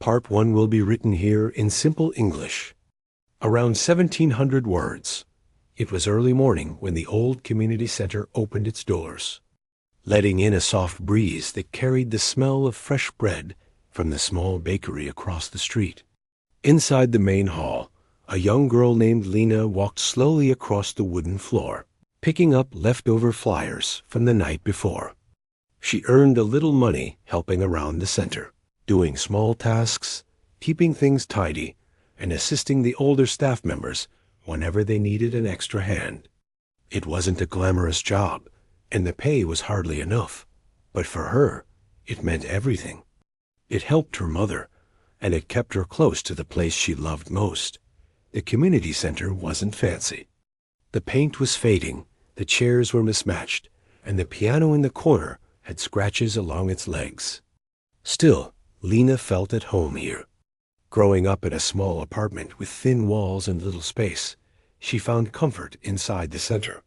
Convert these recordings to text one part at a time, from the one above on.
Part 1 will be written here in simple English. Around 1700 words. It was early morning when the old community center opened its doors, letting in a soft breeze that carried the smell of fresh bread from the small bakery across the street. Inside the main hall, a young girl named Lena walked slowly across the wooden floor, picking up leftover flyers from the night before. She earned a little money helping around the center, doing small tasks, keeping things tidy, and assisting the older staff members whenever they needed an extra hand. It wasn't a glamorous job, and the pay was hardly enough, but for her, it meant everything. It helped her mother, and it kept her close to the place she loved most. The community center wasn't fancy. The paint was fading, the chairs were mismatched, and the piano in the corner had scratches along its legs. Still, Lena felt at home here. Growing up in a small apartment with thin walls and little space, she found comfort inside the center.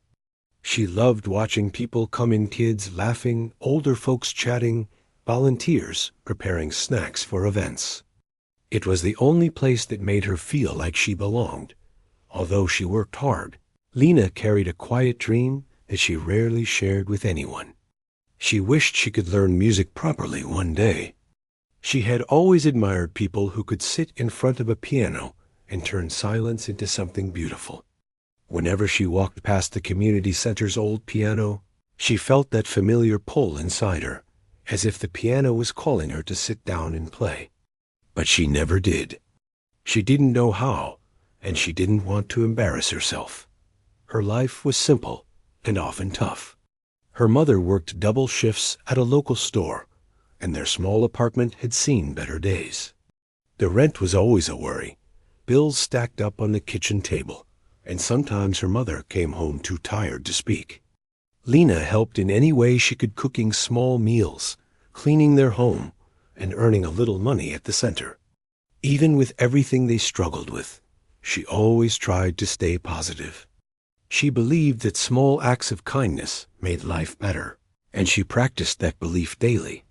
She loved watching people come in, kids laughing, older folks chatting, volunteers preparing snacks for events. It was the only place that made her feel like she belonged. Although she worked hard, Lena carried a quiet dream that she rarely shared with anyone. She wished she could learn music properly one day. She had always admired people who could sit in front of a piano and turn silence into something beautiful. Whenever she walked past the community center's old piano, she felt that familiar pull inside her, as if the piano was calling her to sit down and play. But she never did. She didn't know how, and she didn't want to embarrass herself. Her life was simple and often tough. Her mother worked double shifts at a local store, and their small apartment had seen better days. The rent was always a worry. Bills stacked up on the kitchen table, and sometimes her mother came home too tired to speak. Lena helped in any way she could, cooking small meals, cleaning their home, and earning a little money at the center. Even with everything they struggled with, she always tried to stay positive. She believed that small acts of kindness made life better, and she practiced that belief daily.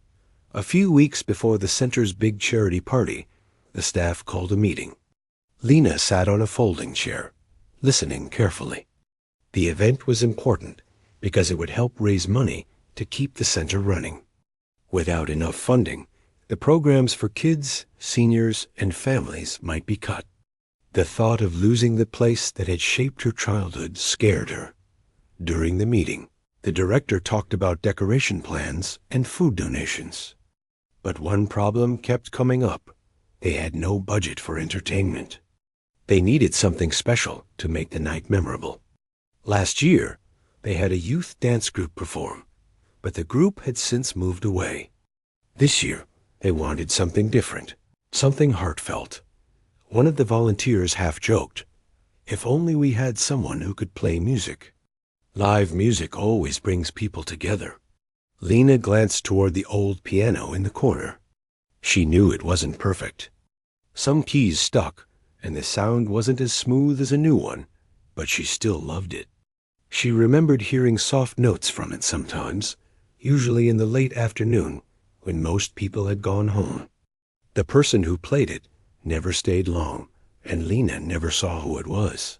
A few weeks before the center's big charity party, the staff called a meeting. Lena sat on a folding chair, listening carefully. The event was important because it would help raise money to keep the center running. Without enough funding, the programs for kids, seniors, and families might be cut. The thought of losing the place that had shaped her childhood scared her. During the meeting, the director talked about decoration plans and food donations. But one problem kept coming up. They had no budget for entertainment. They needed something special to make the night memorable. Last year, they had a youth dance group perform, but the group had since moved away. This year, they wanted something different, something heartfelt. One of the volunteers half joked, "If only we had someone who could play music." Live music always brings people together. Lena glanced toward the old piano in the corner. She knew it wasn't perfect. Some keys stuck, and the sound wasn't as smooth as a new one, but she still loved it. She remembered hearing soft notes from it sometimes, usually in the late afternoon when most people had gone home. The person who played it never stayed long, and Lena never saw who it was.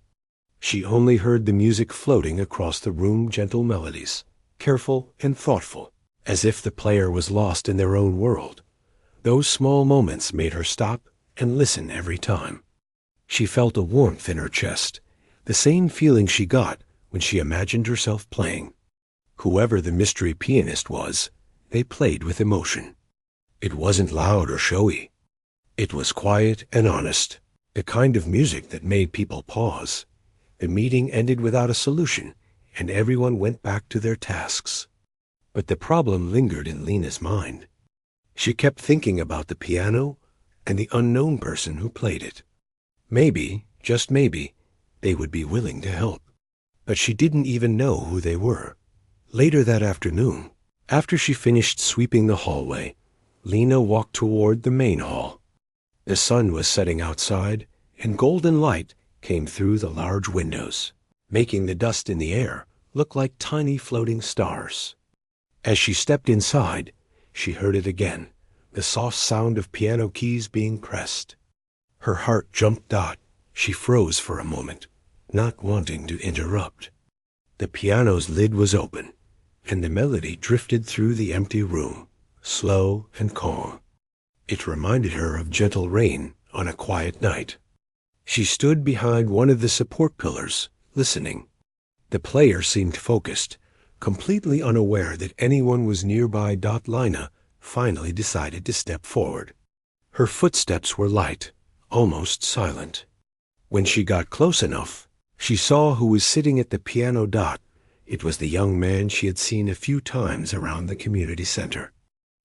She only heard the music floating across the room, gentle melodies, careful and thoughtful, as if the player was lost in their own world. Those small moments made her stop and listen every time. She felt a warmth in her chest, the same feeling she got when she imagined herself playing. Whoever the mystery pianist was, they played with emotion. It wasn't loud or showy. It was quiet and honest, the kind of music that made people pause. The meeting ended without a solution, and everyone went back to their tasks. But the problem lingered in Lena's mind. She kept thinking about the piano and the unknown person who played it. Maybe, just maybe, they would be willing to help. But she didn't even know who they were. Later that afternoon, after she finished sweeping the hallway, Lena walked toward the main hall. The sun was setting outside, and golden light came through the large windows, making the dust in the air look like tiny floating stars. As she stepped inside, she heard it again, the soft sound of piano keys being pressed. Her heart jumped out. She froze for a moment, not wanting to interrupt. The piano's lid was open, and the melody drifted through the empty room, slow and calm. It reminded her of gentle rain on a quiet night. She stood behind one of the support pillars, listening. The player seemed focused, completely unaware that anyone was nearby. Lina finally decided to step forward. Her footsteps were light, almost silent. When she got close enough, she saw who was sitting at the piano. It was the young man she had seen a few times around the community center.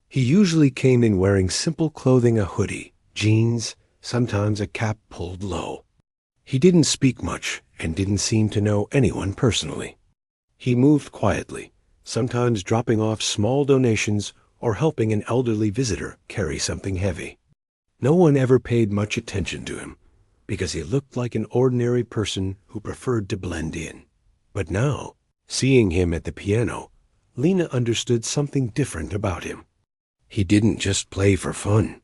He usually came in wearing simple clothing, a hoodie, jeans, sometimes a cap pulled low. He didn't speak much and didn't seem to know anyone personally. He moved quietly, sometimes dropping off small donations or helping an elderly visitor carry something heavy. No one ever paid much attention to him, because he looked like an ordinary person who preferred to blend in. But now, seeing him at the piano, Lina understood something different about him. He didn't just play for fun.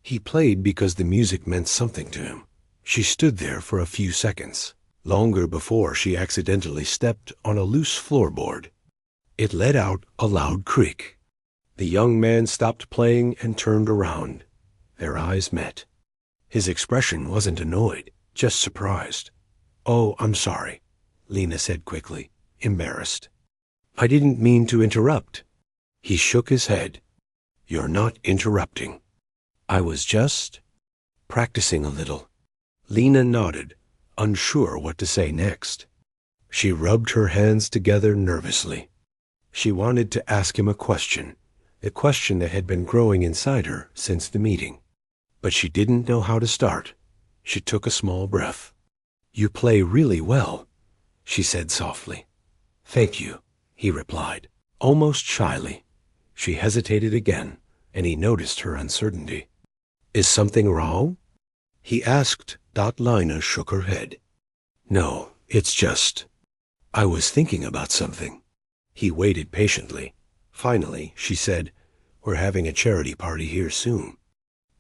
He played because the music meant something to him. She stood there for a few seconds, longer before she accidentally stepped on a loose floorboard. It let out a loud creak. The young man stopped playing and turned around. Their eyes met. His expression wasn't annoyed, just surprised. "Oh, I'm sorry," Lina said quickly, embarrassed. "I didn't mean to interrupt." He shook his head. "You're not interrupting. I was just practicing a little." Lina nodded, unsure what to say next. She rubbed her hands together nervously. She wanted to ask him a question, a question that had been growing inside her since the meeting. But she didn't know how to start. She took a small breath. "You play really well," she said softly. "Thank you," he replied, almost shyly. She hesitated again, and he noticed her uncertainty. "Is something wrong?" he asked. Lina shook her head. "No, it's just, I was thinking about something." He waited patiently. Finally, she said, "We're having a charity party here soon.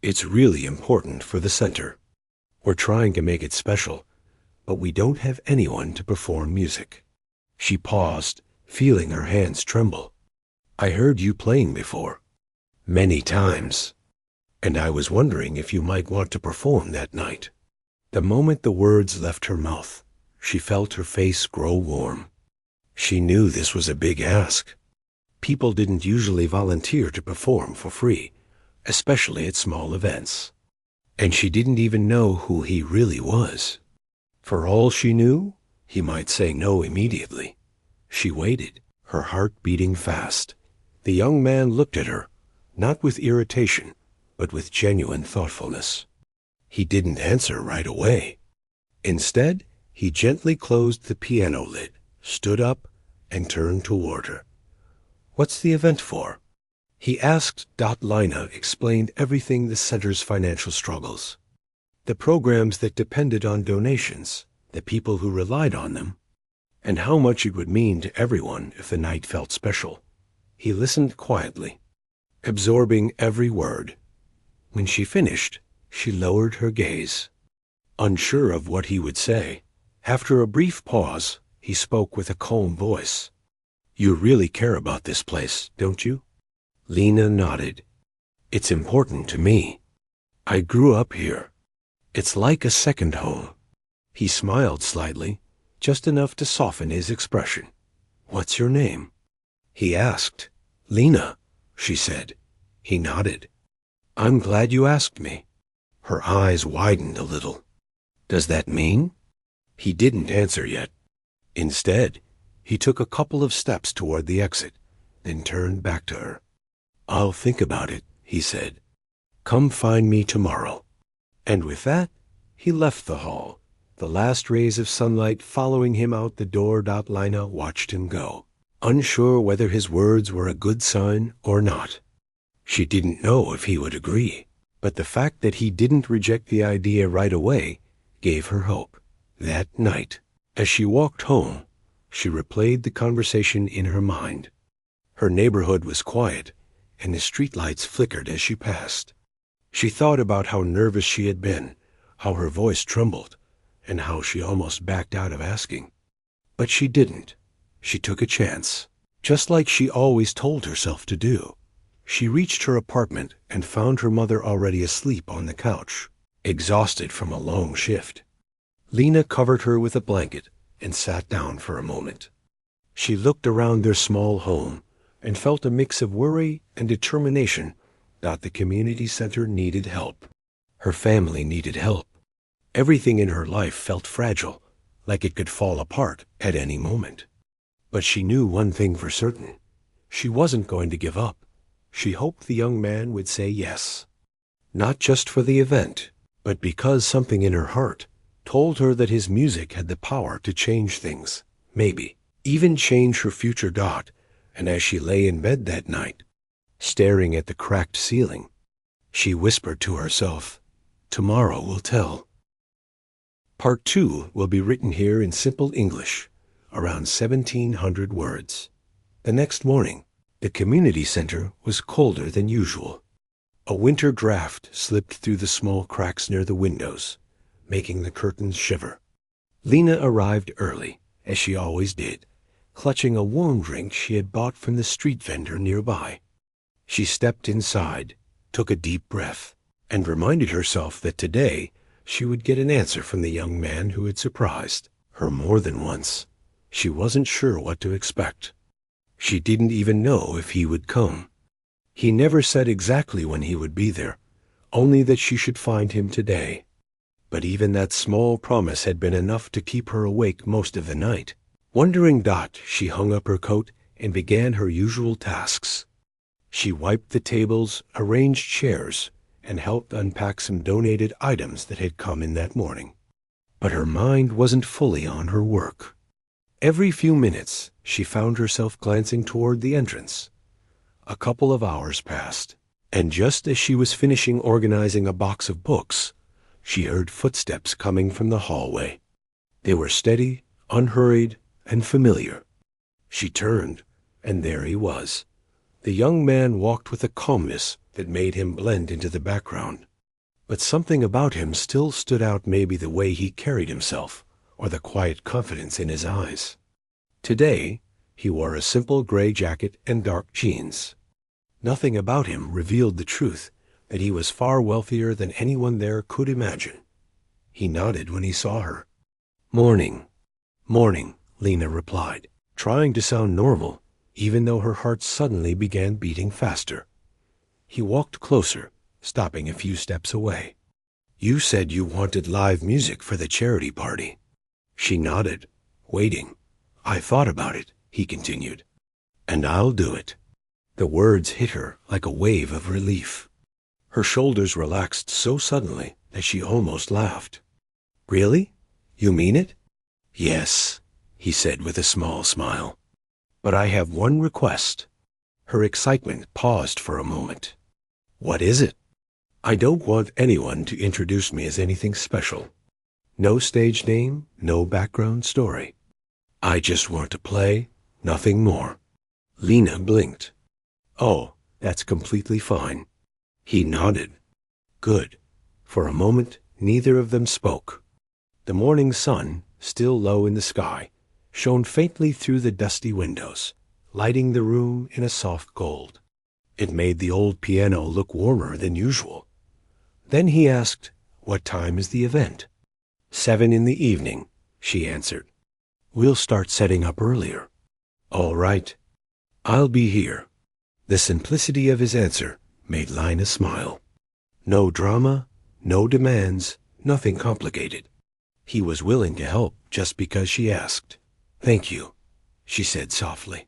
It's really important for the center. We're trying to make it special, but we don't have anyone to perform music." She paused, feeling her hands tremble. "I heard you playing before." "Many times. And I was wondering if you might want to perform that night." The moment the words left her mouth, she felt her face grow warm. She knew this was a big ask. People didn't usually volunteer to perform for free, especially at small events. And she didn't even know who he really was. For all she knew, he might say no immediately. She waited, her heart beating fast. The young man looked at her, not with irritation, but with genuine thoughtfulness. He didn't answer right away. Instead, he gently closed the piano lid, stood up, and turned toward her. "What's the event for?" he asked. Lina explained everything: the center's financial struggles, the programs that depended on donations, the people who relied on them, and how much it would mean to everyone if the night felt special. He listened quietly, absorbing every word. When she finished, she lowered her gaze, unsure of what he would say. After a brief pause, he spoke with a calm voice. "You really care about this place, don't you?" Lina nodded. "It's important to me. I grew up here. It's like a second home." He smiled slightly, just enough to soften his expression. "What's your name?" he asked. "Lina," she said. He nodded. "I'm glad you asked me." Her eyes widened a little. "Does that mean?" He didn't answer yet. Instead, he took a couple of steps toward the exit, then turned back to her. "I'll think about it," he said. "Come find me tomorrow." And with that, he left the hall, the last rays of sunlight following him out the door. Lina watched him go, unsure whether his words were a good sign or not. She didn't know if he would agree, but the fact that he didn't reject the idea right away gave her hope. That night, as she walked home, she replayed the conversation in her mind. Her neighborhood was quiet, and the streetlights flickered as she passed. She thought about how nervous she had been, how her voice trembled, and how she almost backed out of asking. But she didn't. She took a chance, just like she always told herself to do. She reached her apartment and found her mother already asleep on the couch, exhausted from a long shift. Lena covered her with a blanket and sat down for a moment. She looked around their small home and felt a mix of worry and determination that the community center needed help. Her family needed help. Everything in her life felt fragile, like it could fall apart at any moment. But she knew one thing for certain. She wasn't going to give up. She hoped the young man would say yes. Not just for the event, but because something in her heart told her that his music had the power to change things, maybe even change her future. And as she lay in bed that night, staring at the cracked ceiling, she whispered to herself, "Tomorrow will tell." Part 2 will be written here in simple English, around 1,700 words. The next morning, the community center was colder than usual. A winter draft slipped through the small cracks near the windows, making the curtains shiver. Lena arrived early, as she always did, clutching a warm drink she had bought from the street vendor nearby. She stepped inside, took a deep breath, and reminded herself that today she would get an answer from the young man who had surprised her more than once. She wasn't sure what to expect. She didn't even know if he would come. He never said exactly when he would be there, only that she should find him today. But even that small promise had been enough to keep her awake most of the night. Wondering, she hung up her coat and began her usual tasks. She wiped the tables, arranged chairs, and helped unpack some donated items that had come in that morning. But her mind wasn't fully on her work. Every few minutes, she found herself glancing toward the entrance. A couple of hours passed, and just as she was finishing organizing a box of books, she heard footsteps coming from the hallway. They were steady, unhurried, and familiar. She turned, and there he was. The young man walked with a calmness that made him blend into the background. But something about him still stood out, maybe the way he carried himself, or the quiet confidence in his eyes. Today, he wore a simple gray jacket and dark jeans. Nothing about him revealed the truth that he was far wealthier than anyone there could imagine. He nodded when he saw her. "Morning." "Morning," Lena replied, trying to sound normal, even though her heart suddenly began beating faster. He walked closer, stopping a few steps away. "You said you wanted live music for the charity party." She nodded, waiting. "I thought about it," he continued, "and I'll do it." The words hit her like a wave of relief. Her shoulders relaxed so suddenly that she almost laughed. "Really? You mean it?" "Yes," he said with a small smile. "But I have one request." Her excitement paused for a moment. "What is it?" "I don't want anyone to introduce me as anything special. No stage name, no background story. I just want to play, nothing more." Lena blinked. "Oh, that's completely fine." He nodded. "Good." For a moment, neither of them spoke. The morning sun, still low in the sky, shone faintly through the dusty windows, lighting the room in a soft gold. It made the old piano look warmer than usual. Then he asked, "What time is the event?" 7 in the evening, she answered. "We'll start setting up earlier." "All right. I'll be here." The simplicity of his answer made Lina smile. No drama, no demands, nothing complicated. He was willing to help just because she asked. "Thank you," she said softly.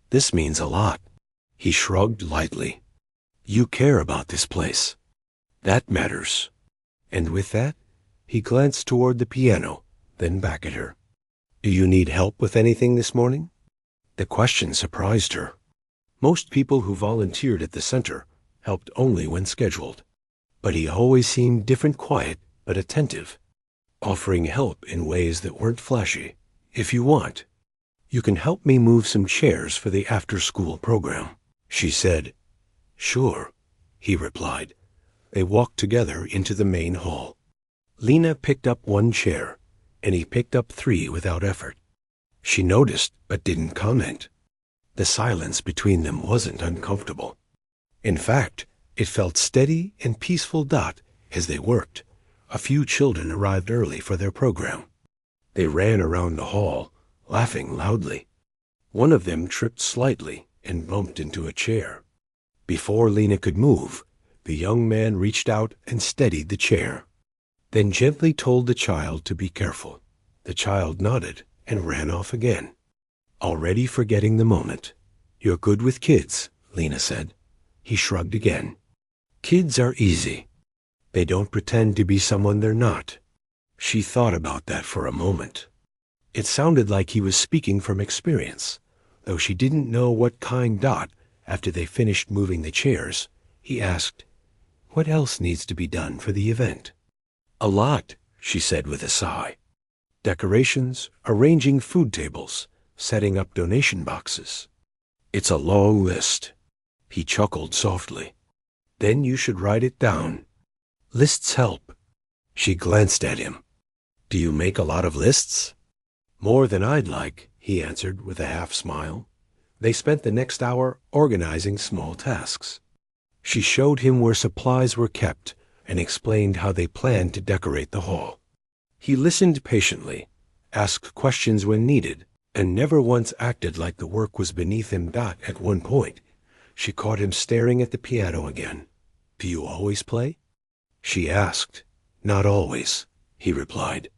"This means a lot." He shrugged lightly. "You care about this place. That matters." And with that, he glanced toward the piano, then back at her. "Do you need help with anything this morning?" The question surprised her. Most people who volunteered at the center helped only when scheduled. But he always seemed different, quiet, but attentive, offering help in ways that weren't flashy. "If you want, you can help me move some chairs for the after-school program," she said. Sure, he replied. They walked together into the main hall. Lena picked up one chair, and he picked up three without effort. She noticed but didn't comment. The silence between them wasn't uncomfortable. In fact, it felt steady and peaceful. As they worked, a few children arrived early for their program. They ran around the hall, laughing loudly. One of them tripped slightly and bumped into a chair. Before Lena could move, the young man reached out and steadied the chair, then gently told the child to be careful. The child nodded and ran off again, already forgetting the moment. You're good with kids, Lena said. He shrugged again. Kids are easy. They don't pretend to be someone they're not. She thought about that for a moment. It sounded like he was speaking from experience, though she didn't know what kind. After they finished moving the chairs, he asked, "What else needs to be done for the event?" "A lot," she said with a sigh. "Decorations, arranging food tables, setting up donation boxes. It's a long list." He chuckled softly. "Then you should write it down. Lists help." She glanced at him. "Do you make a lot of lists?" "More than I'd like," he answered with a half smile. They spent the next hour organizing small tasks. She showed him where supplies were kept and explained how they planned to decorate the hall. He listened patiently, asked questions when needed, and never once acted like the work was beneath him. At one point, she caught him staring at the piano again. "Do you always play?" she asked. "Not always," he replied.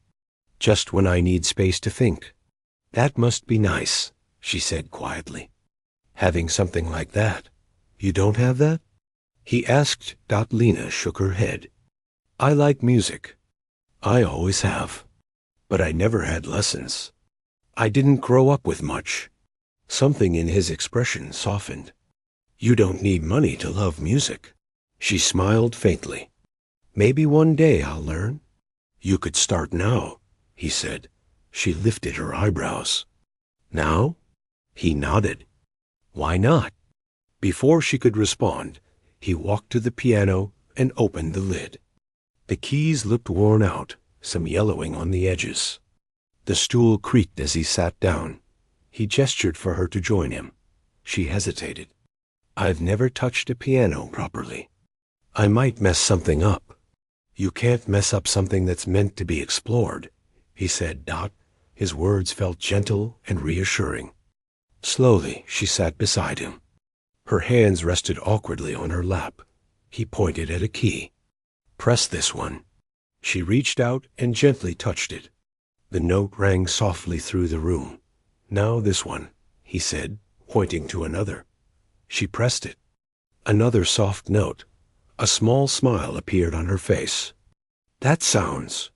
"Just when I need space to think." "That must be nice," she said quietly. "Having something like that. You don't have that?" he asked. Lena shook her head. "I like music. I always have. But I never had lessons. I didn't grow up with much." Something in his expression softened. "You don't need money to love music." She smiled faintly. "Maybe one day I'll learn." "You could start now," he said. She lifted her eyebrows. "Now?" He nodded. "Why not?" Before she could respond, he walked to the piano and opened the lid. The keys looked worn out, some yellowing on the edges. The stool creaked as he sat down. He gestured for her to join him. She hesitated. "I've never touched a piano properly. I might mess something up." "You can't mess up something that's meant to be explored," he said. His words felt gentle and reassuring. Slowly, she sat beside him. Her hands rested awkwardly on her lap. He pointed at a key. "Press this one." She reached out and gently touched it. The note rang softly through the room. "Now this one," he said, pointing to another. She pressed it. Another soft note. A small smile appeared on her face. "That sounds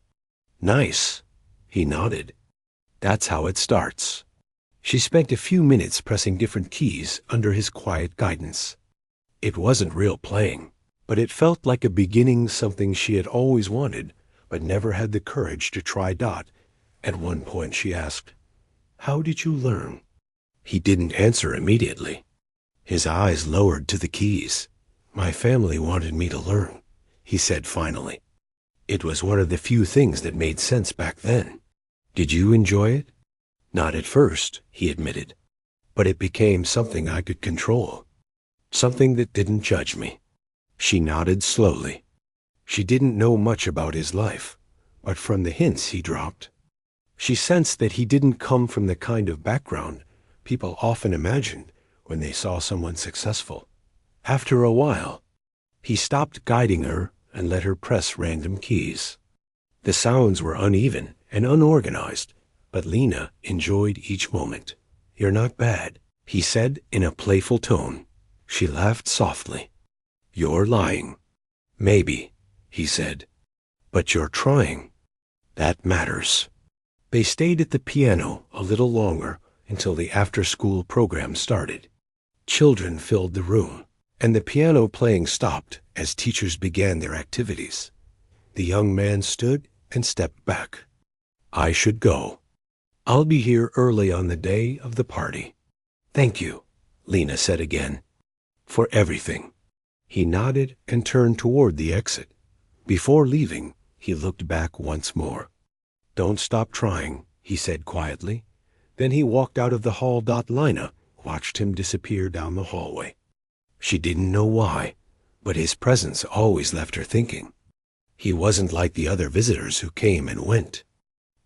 nice." He nodded. "That's how it starts." She spent a few minutes pressing different keys under his quiet guidance. It wasn't real playing, but it felt like a beginning, something she had always wanted, but never had the courage to try. At one point she asked, "How did you learn?" He didn't answer immediately. His eyes lowered to the keys. "My family wanted me to learn," he said finally. It was one of the few things that made sense back then. "Did you enjoy it?" "Not at first," he admitted, "but it became something I could control. Something that didn't judge me." She nodded slowly. She didn't know much about his life, but from the hints he dropped, she sensed that he didn't come from the kind of background people often imagined when they saw someone successful. After a while, he stopped guiding her and let her press random keys. The sounds were uneven and unorganized, but Lena enjoyed each moment. "You're not bad," he said in a playful tone. She laughed softly. "You're lying." "Maybe," he said, "but you're trying. That matters." They stayed at the piano a little longer until the after-school program started. Children filled the room, and the piano playing stopped as teachers began their activities. The young man stood and stepped back. "I should go. I'll be here early on the day of the party." "Thank you," Lena said again, "for everything." He nodded and turned toward the exit. Before leaving, he looked back once more. "Don't stop trying," he said quietly. Then he walked out of the hall. Lina watched him disappear down the hallway. She didn't know why, but his presence always left her thinking. He wasn't like the other visitors who came and went.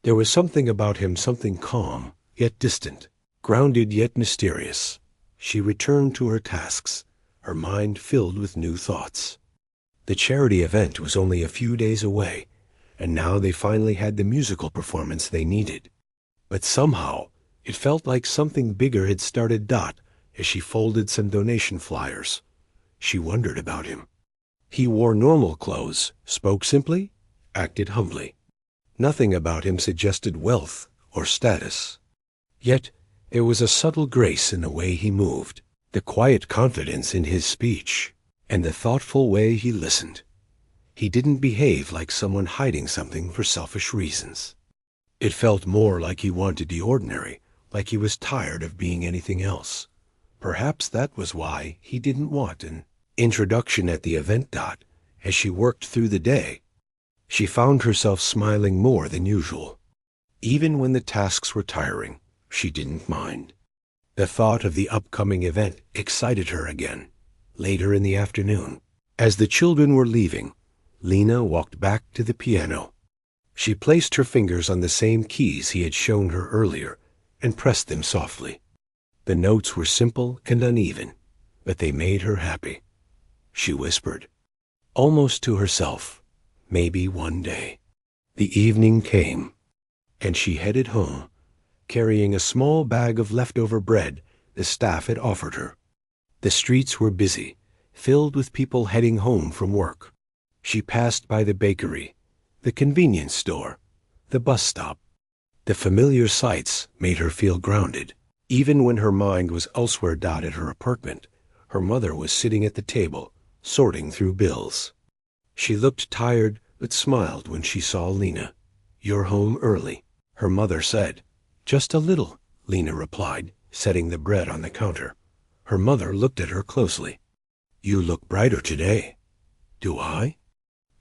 There was something about him, something calm, yet distant, grounded yet mysterious. She returned to her tasks, her mind filled with new thoughts. The charity event was only a few days away, and now they finally had the musical performance they needed. But somehow, it felt like something bigger had started. As she folded some donation flyers, she wondered about him. He wore normal clothes, spoke simply, acted humbly. Nothing about him suggested wealth or status. Yet, there was a subtle grace in the way he moved, the quiet confidence in his speech, and the thoughtful way he listened. He didn't behave like someone hiding something for selfish reasons. It felt more like he wanted the ordinary, like he was tired of being anything else. Perhaps that was why he didn't want an introduction at the event. As she worked through the day, she found herself smiling more than usual. Even when the tasks were tiring, she didn't mind. The thought of the upcoming event excited her again. Later in the afternoon, as the children were leaving, Lina walked back to the piano. She placed her fingers on the same keys he had shown her earlier and pressed them softly. The notes were simple and uneven, but they made her happy. She whispered, almost to herself, maybe one day. The evening came, and she headed home, carrying a small bag of leftover bread the staff had offered her. The streets were busy, filled with people heading home from work. She passed by the bakery, the convenience store, the bus stop. The familiar sights made her feel grounded. Even when her mind was elsewhere. At her apartment, her mother was sitting at the table, sorting through bills. She looked tired but smiled when she saw Lina. "You're home early," her mother said. "Just a little," Lina replied, setting the bread on the counter. Her mother looked at her closely. "You look brighter today." "Do I?"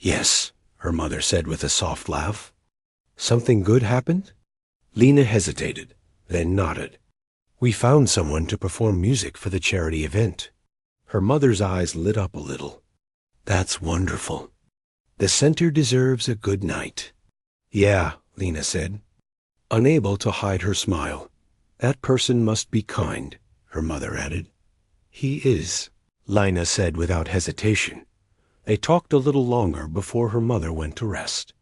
"Yes," her mother said with a soft laugh. "Something good happened?" Lina hesitated, then nodded. "We found someone to perform music for the charity event." Her mother's eyes lit up a little. "That's wonderful. The center deserves a good night." "Yeah," Lina said, unable to hide her smile. "That person must be kind," her mother added. "He is," Lina said without hesitation. They talked a little longer before her mother went to rest.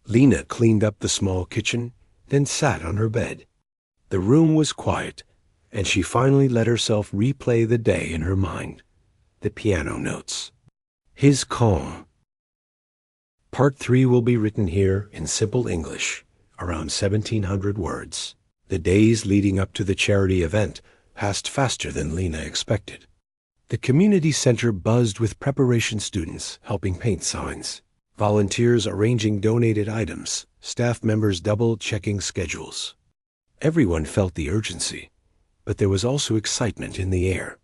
Lina cleaned up the small kitchen, then sat on her bed. The room was quiet, and she finally let herself replay the day in her mind. The piano notes. His calm. Part 3 will be written here in simple English, around 1,700 words. The days leading up to the charity event passed faster than Lina expected. The community center buzzed with preparation students helping paint signs, volunteers arranging donated items, staff members double-checking schedules. Everyone felt the urgency, but there was also excitement in the air.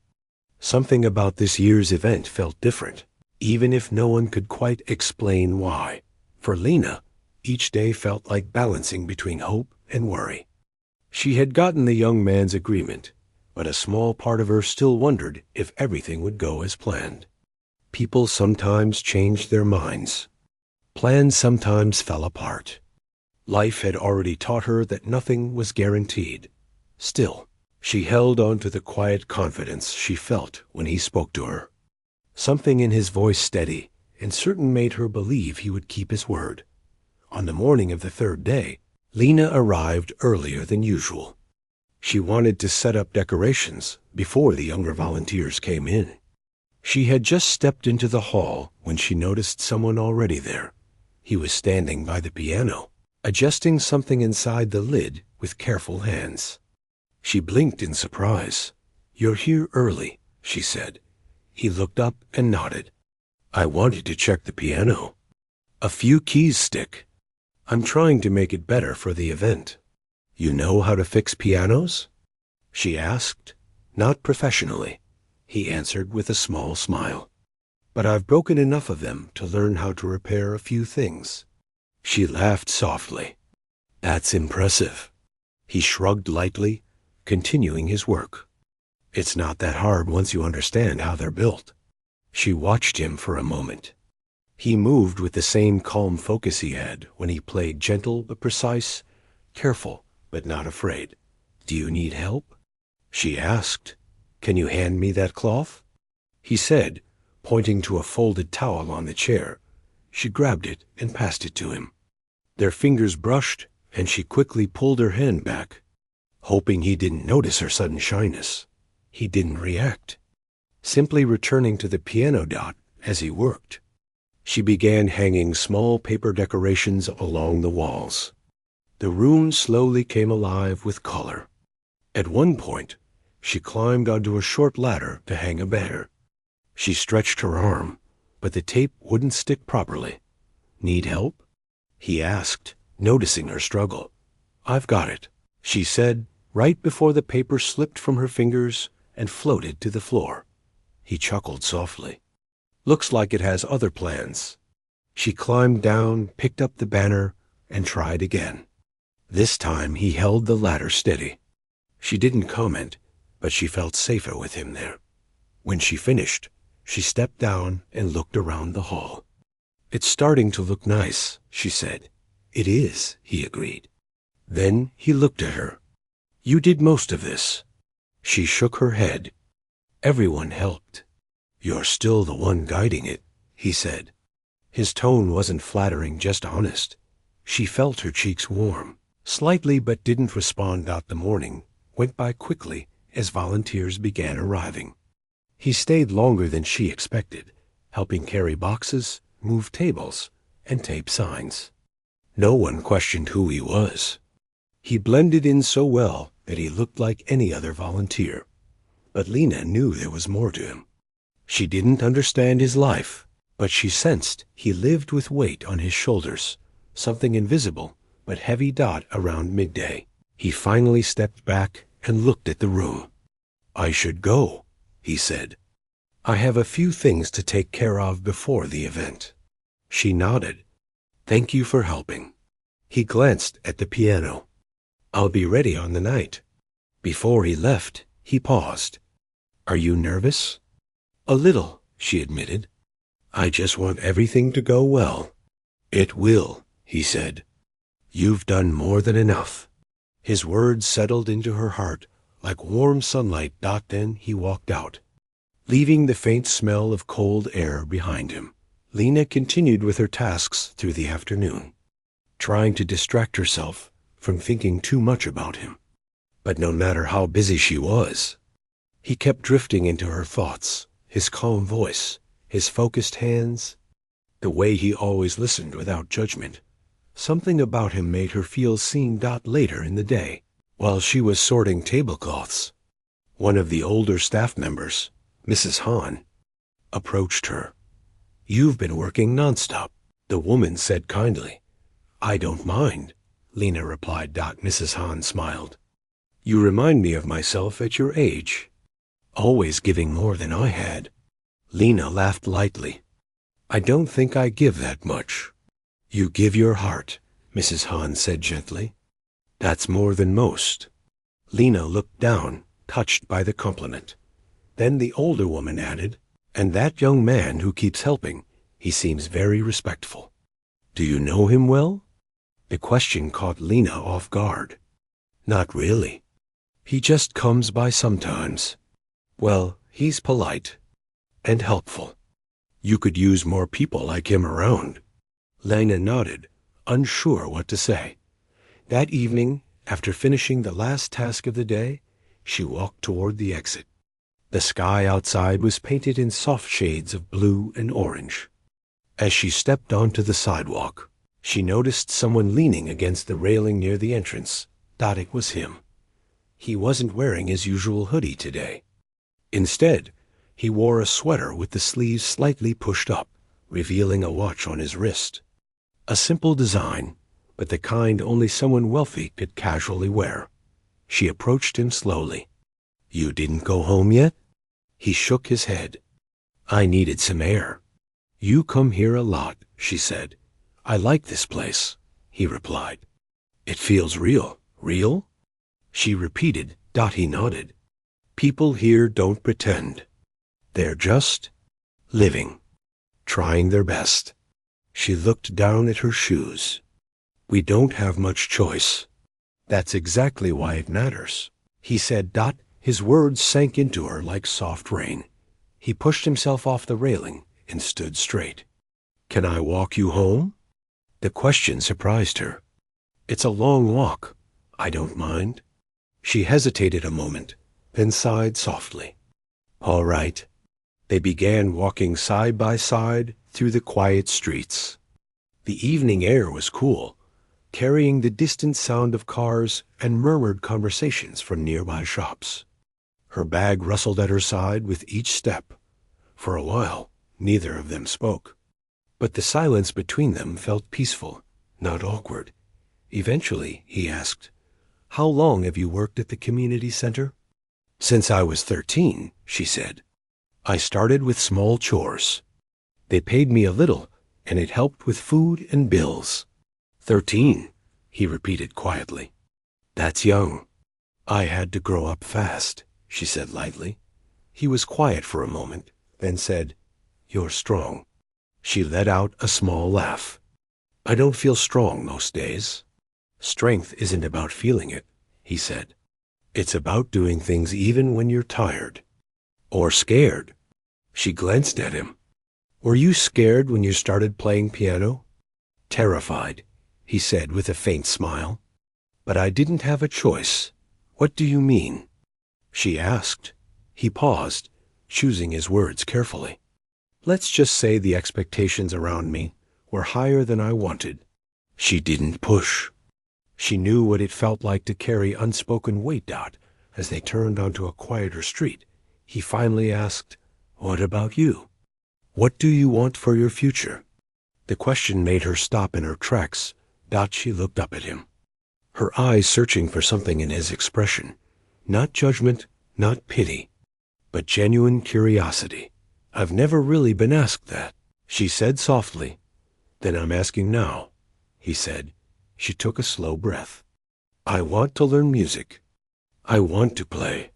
Something about this year's event felt different, even if no one could quite explain why. For Lina, each day felt like balancing between hope and worry. She had gotten the young man's agreement, but a small part of her still wondered if everything would go as planned. People sometimes changed their minds. Plans sometimes fell apart. Life had already taught her that nothing was guaranteed. Still, she held on to the quiet confidence she felt when he spoke to her. Something in his voice steady and certain made her believe he would keep his word. On the morning of the third day, Lina arrived earlier than usual. She wanted to set up decorations before the younger volunteers came in. She had just stepped into the hall when she noticed someone already there. He was standing by the piano, adjusting something inside the lid with careful hands. She blinked in surprise. "You're here early," she said. He looked up and nodded. "I wanted to check the piano. A few keys stick. I'm trying to make it better for the event." "You know how to fix pianos?" she asked. "Not professionally," he answered with a small smile. but I've broken enough of them to learn how to repair a few things." She laughed softly. "That's impressive." He shrugged lightly, continuing his work. "It's not that hard once you understand how they're built." She watched him for a moment. He moved with the same calm focus he had when he played, gentle but precise, careful but not afraid. "Do you need help?" she asked. "Can you hand me that cloth?" He said, pointing to a folded towel on the chair. She grabbed it and passed it to him. Their fingers brushed, and she quickly pulled her hand back, hoping he didn't notice her sudden shyness. He didn't react, simply returning to the piano dot as he worked. She began hanging small paper decorations along the walls. The room slowly came alive with color. At one point, she climbed onto a short ladder to hang a banner. She stretched her arm, but the tape wouldn't stick properly. "Need help?" he asked, noticing her struggle. "I've got it," she said, right before the paper slipped from her fingers and floated to the floor. He chuckled softly. "Looks like it has other plans." She climbed down, picked up the banner, and tried again. This time he held the ladder steady. She didn't comment, but she felt safer with him there. When she finished, she stepped down and looked around the hall. "It's starting to look nice," she said. "It is," he agreed. Then he looked at her. "You did most of this." She shook her head. "Everyone helped." "You're still the one guiding it," he said. His tone wasn't flattering, just honest. She felt her cheeks warm, slightly, but didn't respond. The morning went by quickly as volunteers began arriving. He stayed longer than she expected, helping carry boxes, move tables, and tape signs. No one questioned who he was. He blended in so well that he looked like any other volunteer. But Lena knew there was more to him. She didn't understand his life, but she sensed he lived with weight on his shoulders, something invisible but heavy dot around midday. He finally stepped back and looked at the room. "I should go," he said. "I have a few things to take care of before the event." She nodded. "Thank you for helping." He glanced at the piano. "I'll be ready on the night." Before he left, he paused. "Are you nervous?" "A little," she admitted. "I just want everything to go well." "It will," he said. "You've done more than enough." His words settled into her heart like warm sunlight. Then he walked out, leaving the faint smell of cold air behind him. Lena continued with her tasks through the afternoon, trying to distract herself from thinking too much about him. But no matter how busy she was, he kept drifting into her thoughts, his calm voice, his focused hands, the way he always listened without judgment. Something about him made her feel seen. Later in the day, while she was sorting tablecloths, one of the older staff members, Mrs. Hahn, approached her. "You've been working nonstop," the woman said kindly. "I don't mind," Lena replied. Mrs. Hahn smiled. "You remind me of myself at your age, always giving more than I had." Lena laughed lightly. "I don't think I give that much." "You give your heart," Mrs. Hahn said gently. "That's more than most." Lena looked down, touched by the compliment. Then the older woman added, "And that young man who keeps helping, he seems very respectful." "Do you know him well?" The question caught Lena off guard. "Not really. He just comes by sometimes." "Well, he's polite and helpful. You could use more people like him around." Lena nodded, unsure what to say. That evening, after finishing the last task of the day, she walked toward the exit. The sky outside was painted in soft shades of blue and orange. As she stepped onto the sidewalk, she noticed someone leaning against the railing near the entrance. It was him. He wasn't wearing his usual hoodie today. Instead, he wore a sweater with the sleeves slightly pushed up, revealing a watch on his wrist. A simple design, but the kind only someone wealthy could casually wear. She approached him slowly. "You didn't go home yet?" He shook his head. "I needed some air," You come here a lot, she said. I like this place, he replied. It feels real. Real? She repeated. He nodded. People here don't pretend. They're just living, trying their best. She looked down at her shoes. We don't have much choice. That's exactly why it matters, he said. His words sank into her like soft rain. He pushed himself off the railing and stood straight. Can I walk you home? The question surprised her. It's a long walk. I don't mind. She hesitated a moment, then sighed softly. All right. They began walking side by side through the quiet streets. The evening air was cool, carrying the distant sound of cars and murmured conversations from nearby shops. Her bag rustled at her side with each step. For a while, neither of them spoke. But the silence between them felt peaceful, not awkward. Eventually, he asked, How long have you worked at the community center? Since I was 13, she said. I started with small chores. They paid me a little, and it helped with food and bills. 13, he repeated quietly. That's young. I had to grow up fast, she said lightly. He was quiet for a moment, then said, You're strong. She let out a small laugh. I don't feel strong most days. Strength isn't about feeling it, he said. It's about doing things even when you're tired. Or scared. She glanced at him. Were you scared when you started playing piano? Terrified, he said with a faint smile. But I didn't have a choice. What do you mean? She asked. He paused, choosing his words carefully. Let's just say the expectations around me were higher than I wanted. She didn't push. She knew what it felt like to carry unspoken weight. As they turned onto a quieter street, he finally asked, What about you? What do you want for your future? The question made her stop in her tracks. She looked up at him, her eyes searching for something in his expression. Not judgment, not pity, but genuine curiosity. I've never really been asked that, she said softly. Then I'm asking now, he said. She took a slow breath. I want to learn music. I want to play.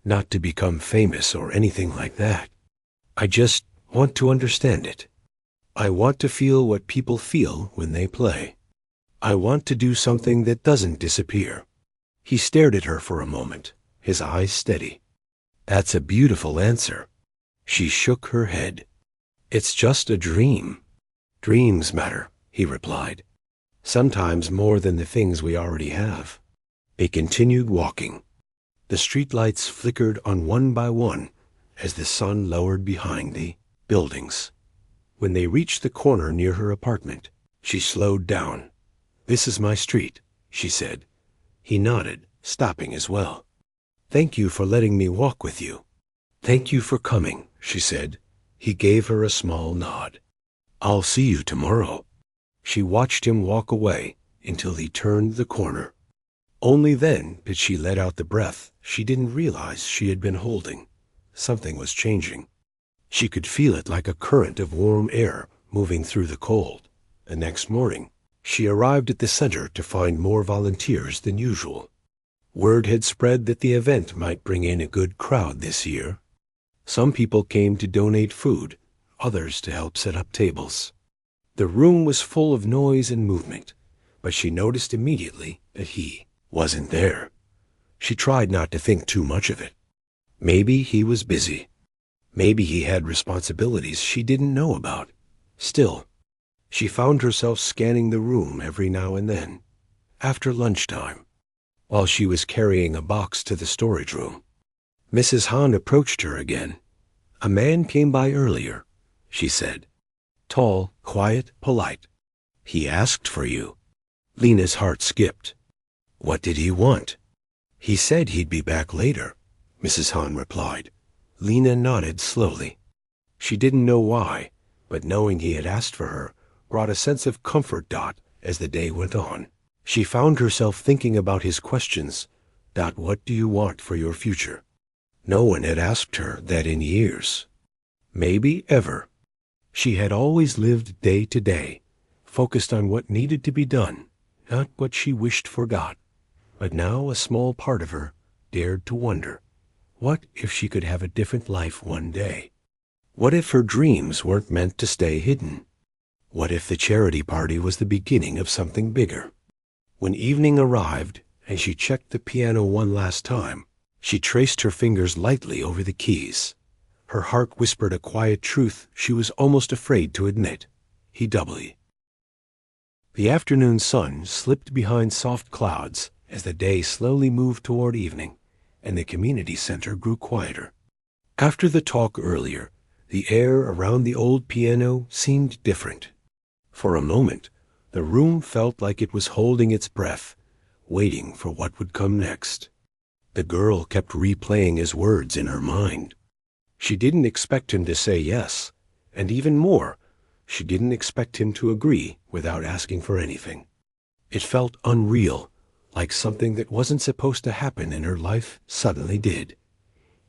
Not to become famous or anything like that. I just want to understand it. I want to feel what people feel when they play. I want to do something that doesn't disappear. He stared at her for a moment, his eyes steady. That's a beautiful answer. She shook her head. It's just a dream. Dreams matter, he replied. Sometimes more than the things we already have. They continued walking. The streetlights flickered on one by one as the sun lowered behind the buildings. When they reached the corner near her apartment, she slowed down. This is my street, she said. He nodded, stopping as well. Thank you for letting me walk with you. Thank you for coming, she said. He gave her a small nod. I'll see you tomorrow. She watched him walk away until he turned the corner. Only then did she let out the breath she didn't realize she had been holding. Something was changing. She could feel it like a current of warm air moving through the cold. The next morning, she arrived at the center to find more volunteers than usual. Word had spread that the event might bring in a good crowd this year. Some people came to donate food, others to help set up tables. The room was full of noise and movement, but she noticed immediately that he wasn't there. She tried not to think too much of it. Maybe he was busy. Maybe he had responsibilities she didn't know about. Still, she found herself scanning the room every now and then. After lunchtime, while she was carrying a box to the storage room, Mrs. Hahn approached her again. A man came by earlier, she said. Tall, quiet, polite. He asked for you. Lena's heart skipped. What did he want? He said he'd be back later, Mrs. Hahn replied. Lena nodded slowly. She didn't know why, but knowing he had asked for her brought a sense of comfort. As the day went on, she found herself thinking about his questions. What do you want for your future? No one had asked her that in years. Maybe ever. She had always lived day to day, focused on what needed to be done, not what she wished forgot. But now a small part of her dared to wonder, what if she could have a different life one day? What if her dreams weren't meant to stay hidden? What if the charity party was the beginning of something bigger? When evening arrived and she checked the piano one last time, she traced her fingers lightly over the keys. Her heart whispered a quiet truth she was almost afraid to admit. He doubly. The afternoon sun slipped behind soft clouds as the day slowly moved toward evening, and the community center grew quieter. After the talk earlier, the air around the old piano seemed different. For a moment, the room felt like it was holding its breath, waiting for what would come next. The girl kept replaying his words in her mind. She didn't expect him to say yes, and even more, she didn't expect him to agree without asking for anything. It felt unreal, like something that wasn't supposed to happen in her life suddenly did.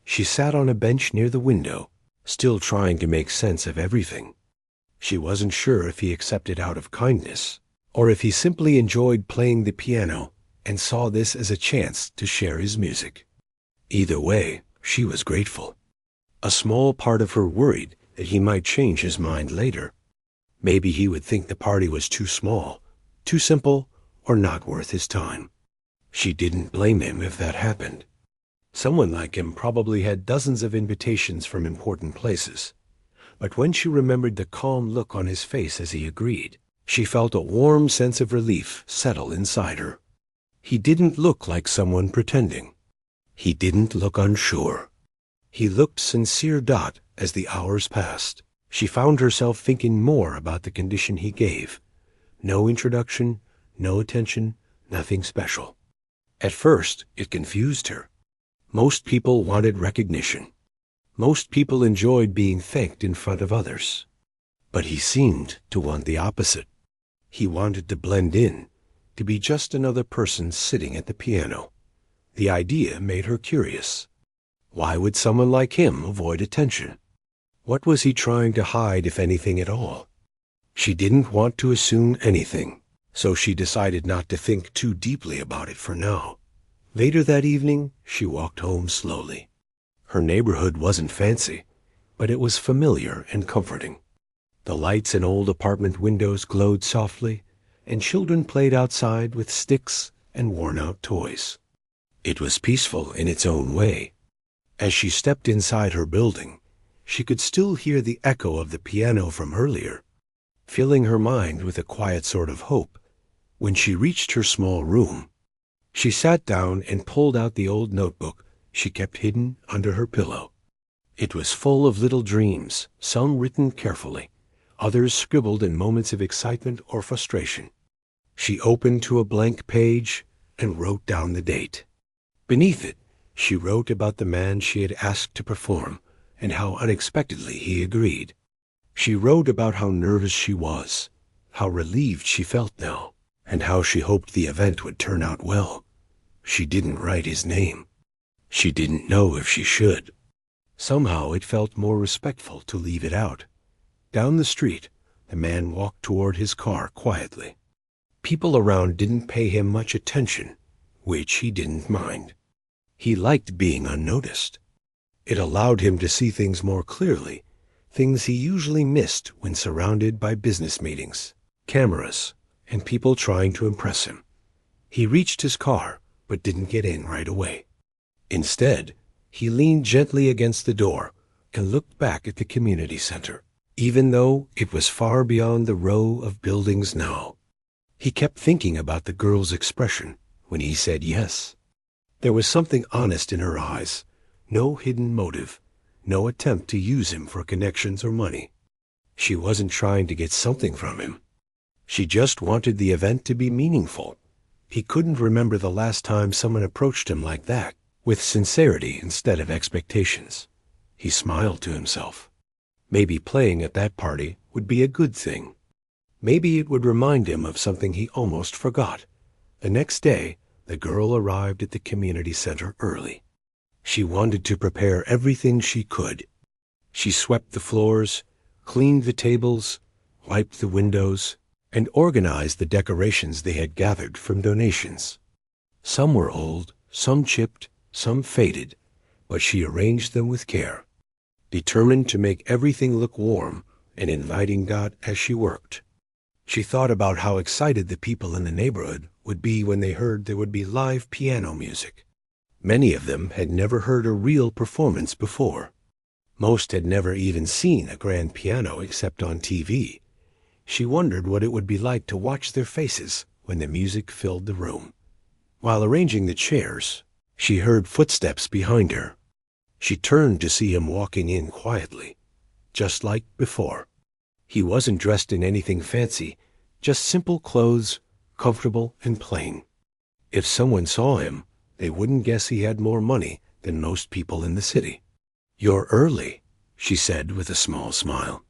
She sat on a bench near the window, still trying to make sense of everything. She wasn't sure if he accepted out of kindness, or if he simply enjoyed playing the piano and saw this as a chance to share his music. Either way, she was grateful. A small part of her worried that he might change his mind later. Maybe he would think the party was too small, too simple, or not worth his time. She didn't blame him if that happened. Someone like him probably had dozens of invitations from important places. But when she remembered the calm look on his face as he agreed, she felt a warm sense of relief settle inside her. He didn't look like someone pretending. He didn't look unsure. He looked sincere. As the hours passed, she found herself thinking more about the condition he gave. No introduction, no attention, nothing special. At first, it confused her. Most people wanted recognition. Most people enjoyed being thanked in front of others. But he seemed to want the opposite. He wanted to blend in, to be just another person sitting at the piano. The idea made her curious. Why would someone like him avoid attention? What was he trying to hide, if anything at all? She didn't want to assume anything, so she decided not to think too deeply about it for now. Later that evening, she walked home slowly. Her neighborhood wasn't fancy, but it was familiar and comforting. The lights in old apartment windows glowed softly, and children played outside with sticks and worn-out toys. It was peaceful in its own way. As she stepped inside her building, she could still hear the echo of the piano from earlier, filling her mind with a quiet sort of hope. When she reached her small room, she sat down and pulled out the old notebook she kept hidden under her pillow. It was full of little dreams, some written carefully, others scribbled in moments of excitement or frustration. She opened to a blank page and wrote down the date. Beneath it, she wrote about the man she had asked to perform and how unexpectedly he agreed. She wrote about how nervous she was, how relieved she felt now, and how she hoped the event would turn out well. She didn't write his name. She didn't know if she should. Somehow it felt more respectful to leave it out. Down the street, the man walked toward his car quietly. People around didn't pay him much attention, which he didn't mind. He liked being unnoticed. It allowed him to see things more clearly, things he usually missed when surrounded by business meetings, cameras, and people trying to impress him. He reached his car, but didn't get in right away. Instead, he leaned gently against the door and looked back at the community center, even though it was far beyond the row of buildings now. He kept thinking about the girl's expression when he said yes. There was something honest in her eyes, no hidden motive, no attempt to use him for connections or money. She wasn't trying to get something from him. She just wanted the event to be meaningful. He couldn't remember the last time someone approached him like that, with sincerity instead of expectations. He smiled to himself. Maybe playing at that party would be a good thing. Maybe it would remind him of something he almost forgot. The next day, the girl arrived at the community center early. She wanted to prepare everything she could. She swept the floors, cleaned the tables, wiped the windows, and organized the decorations they had gathered from donations. Some were old, some chipped, some faded, but she arranged them with care, determined to make everything look warm and inviting as she worked. She thought about how excited the people in the neighborhood would be when they heard there would be live piano music. Many of them had never heard a real performance before. Most had never even seen a grand piano except on TV. She wondered what it would be like to watch their faces when the music filled the room. While arranging the chairs, she heard footsteps behind her. She turned to see him walking in quietly, just like before. He wasn't dressed in anything fancy, just simple clothes, comfortable and plain. If someone saw him, they wouldn't guess he had more money than most people in the city. "You're early," she said with a small smile.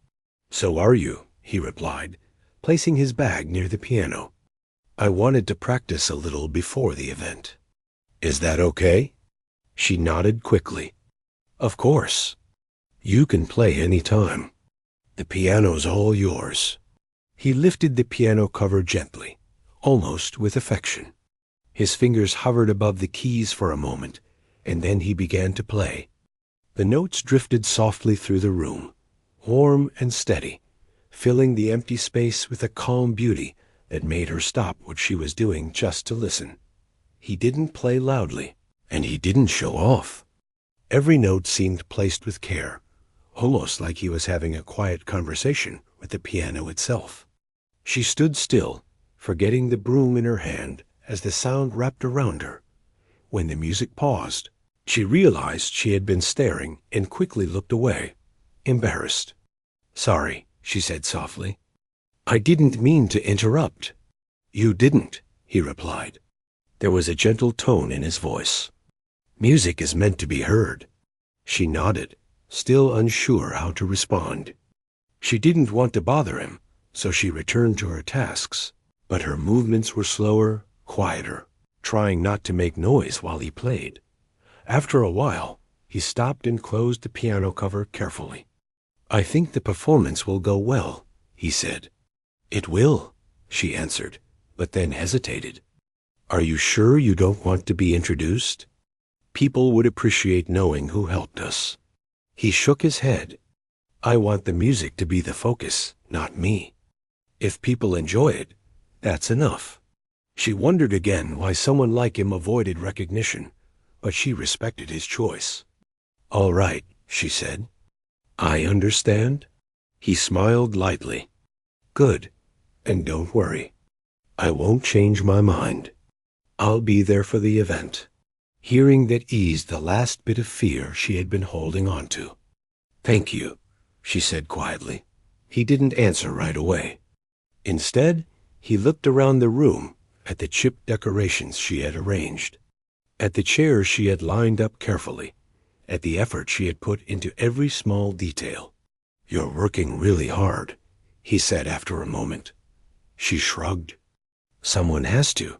"So are you," he replied, placing his bag near the piano. "I wanted to practice a little before the event. Is that okay?" She nodded quickly. "Of course. You can play any time. The piano's all yours." He lifted the piano cover gently, almost with affection. His fingers hovered above the keys for a moment, and then he began to play. The notes drifted softly through the room, warm and steady, filling the empty space with a calm beauty that made her stop what she was doing just to listen. He didn't play loudly, and he didn't show off. Every note seemed placed with care, almost like he was having a quiet conversation with the piano itself. She stood still, forgetting the broom in her hand as the sound wrapped around her. When the music paused, she realized she had been staring and quickly looked away, embarrassed. "Sorry," she said softly. "I didn't mean to interrupt." "You didn't," he replied. There was a gentle tone in his voice. "Music is meant to be heard." She nodded, still unsure how to respond. She didn't want to bother him, so she returned to her tasks, but her movements were slower, quieter, trying not to make noise while he played. After a while, he stopped and closed the piano cover carefully. "I think the performance will go well," he said. "It will," she answered, but then hesitated. "Are you sure you don't want to be introduced? People would appreciate knowing who helped us." He shook his head. "I want the music to be the focus, not me. If people enjoy it, that's enough." She wondered again why someone like him avoided recognition, but she respected his choice. "All right," she said. "I understand." He smiled lightly. "Good. And don't worry. I won't change my mind. I'll be there for the event." Hearing that eased the last bit of fear she had been holding on to. "Thank you," she said quietly. He didn't answer right away. Instead, he looked around the room at the chipped decorations she had arranged, at the chairs she had lined up carefully, at the effort she had put into every small detail. "You're working really hard," he said after a moment. She shrugged. "Someone has to.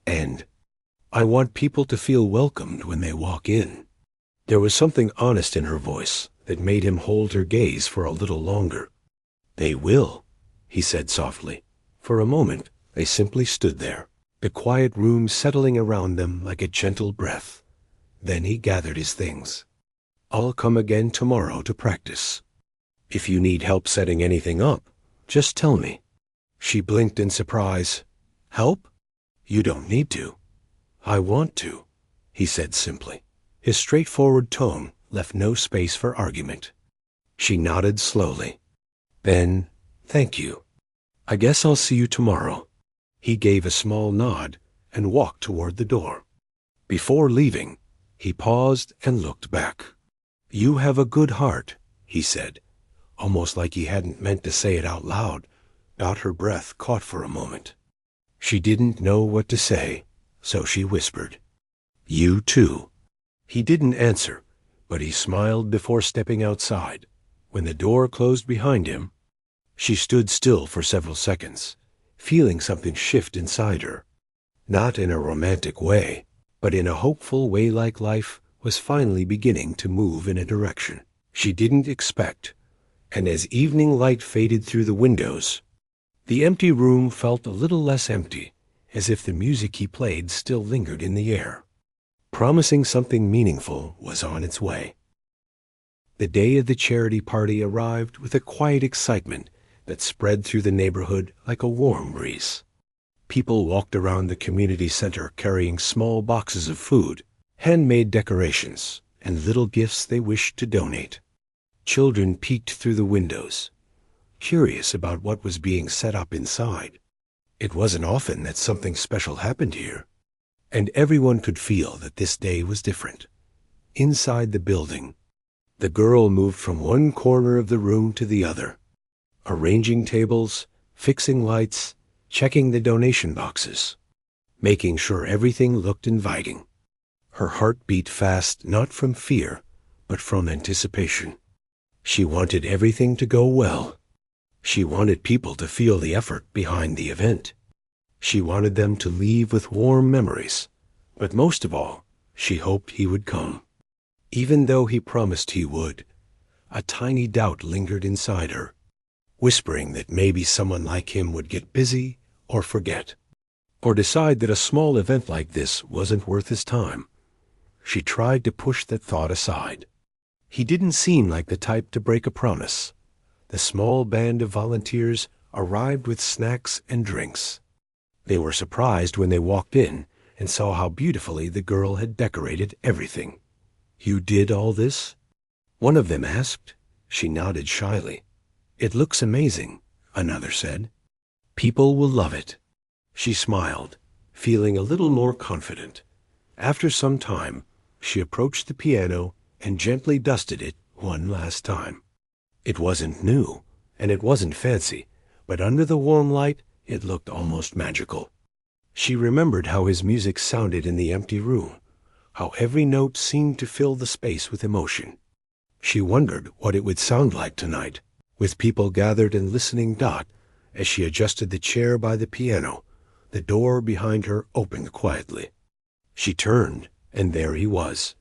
And I want people to feel welcomed when they walk in." There was something honest in her voice that made him hold her gaze for a little longer. "They will," he said softly. For a moment, they simply stood there, the quiet room settling around them like a gentle breath. Then he gathered his things. "I'll come again tomorrow to practice. If you need help setting anything up, just tell me." She blinked in surprise. "Help? You don't need to." "I want to," he said simply. His straightforward tone left no space for argument. She nodded slowly. "Then, thank you. I guess I'll see you tomorrow." He gave a small nod and walked toward the door. Before leaving, he paused and looked back. "You have a good heart," he said, almost like he hadn't meant to say it out loud. Not her breath caught for a moment. She didn't know what to say, so she whispered, "You too." He didn't answer, but he smiled before stepping outside. When the door closed behind him, she stood still for several seconds, feeling something shift inside her. Not in a romantic way, but in a hopeful way, like life was finally beginning to move in a direction she didn't expect, And as evening light faded through the windows, the empty room felt a little less empty, as if the music he played still lingered in the air, promising something meaningful was on its way. The day of the charity party arrived with a quiet excitement that spread through the neighborhood like a warm breeze. People walked around the community center carrying small boxes of food, handmade decorations, and little gifts they wished to donate. Children peeked through the windows, curious about what was being set up inside. It wasn't often that something special happened here, and everyone could feel that this day was different. Inside the building, the girl moved from one corner of the room to the other, arranging tables, fixing lights, checking the donation boxes, making sure everything looked inviting. Her heart beat fast, not from fear, but from anticipation. She wanted everything to go well. She wanted people to feel the effort behind the event. She wanted them to leave with warm memories, but most of all, she hoped he would come. Even though he promised he would, a tiny doubt lingered inside her, whispering that maybe someone like him would get busy or forget, or decide that a small event like this wasn't worth his time. She tried to push that thought aside. He didn't seem like the type to break a promise. The small band of volunteers arrived with snacks and drinks. They were surprised when they walked in and saw how beautifully the girl had decorated everything. "You did all this?" one of them asked. She nodded shyly. "It looks amazing," another said. "People will love it." She smiled, feeling a little more confident. After some time, she approached the piano and gently dusted it one last time. It wasn't new, and it wasn't fancy, but under the warm light, it looked almost magical. She remembered how his music sounded in the empty room, how every note seemed to fill the space with emotion. She wondered what it would sound like tonight, with people gathered and listening. As she adjusted the chair by the piano, the door behind her opened quietly. She turned, and there he was.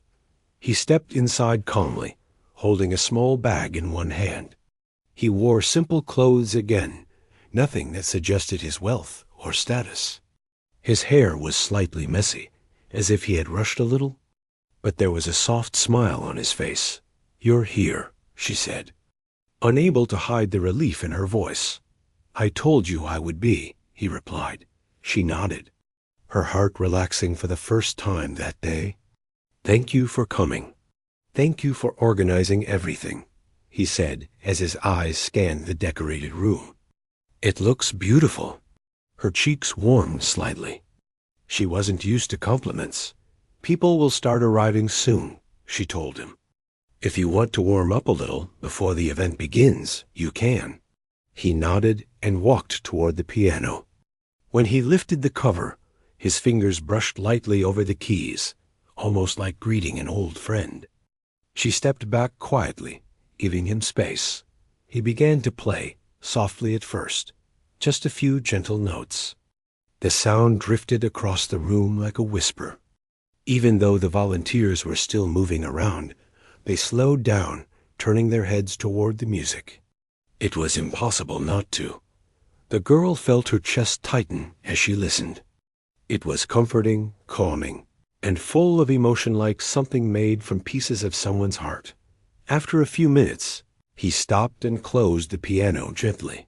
He stepped inside calmly, holding a small bag in one hand. He wore simple clothes again, nothing that suggested his wealth or status. His hair was slightly messy, as if he had rushed a little, but there was a soft smile on his face. "You're here," she said, unable to hide the relief in her voice. "I told you I would be," he replied. She nodded, her heart relaxing for the first time that day. "Thank you for coming. Thank you for organizing everything," he said as his eyes scanned the decorated room. "It looks beautiful." Her cheeks warmed slightly. She wasn't used to compliments. "People will start arriving soon," she told him. "If you want to warm up a little before the event begins, you can." He nodded and walked toward the piano. When he lifted the cover, his fingers brushed lightly over the keys, almost like greeting an old friend. She stepped back quietly, giving him space. He began to play, softly at first, just a few gentle notes. The sound drifted across the room like a whisper. Even though the volunteers were still moving around, they slowed down, turning their heads toward the music. It was impossible not to. The girl felt her chest tighten as she listened. It was comforting, calming, and full of emotion, like something made from pieces of someone's heart. After a few minutes, he stopped and closed the piano gently.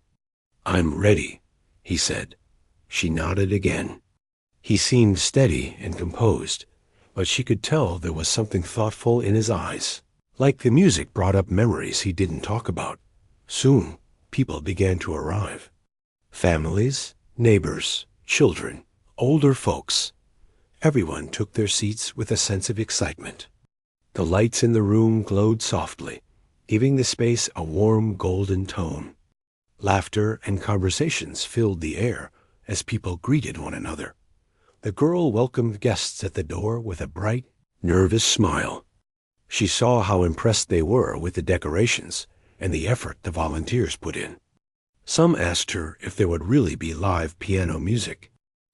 "I'm ready," he said. She nodded again. He seemed steady and composed, but she could tell there was something thoughtful in his eyes, like the music brought up memories he didn't talk about. Soon, people began to arrive. Families, neighbors, children, older folks. Everyone took their seats with a sense of excitement. The lights in the room glowed softly, giving the space a warm golden tone. Laughter and conversations filled the air as people greeted one another. The girl welcomed guests at the door with a bright, nervous smile. She saw how impressed they were with the decorations and the effort the volunteers put in. Some asked her if there would really be live piano music.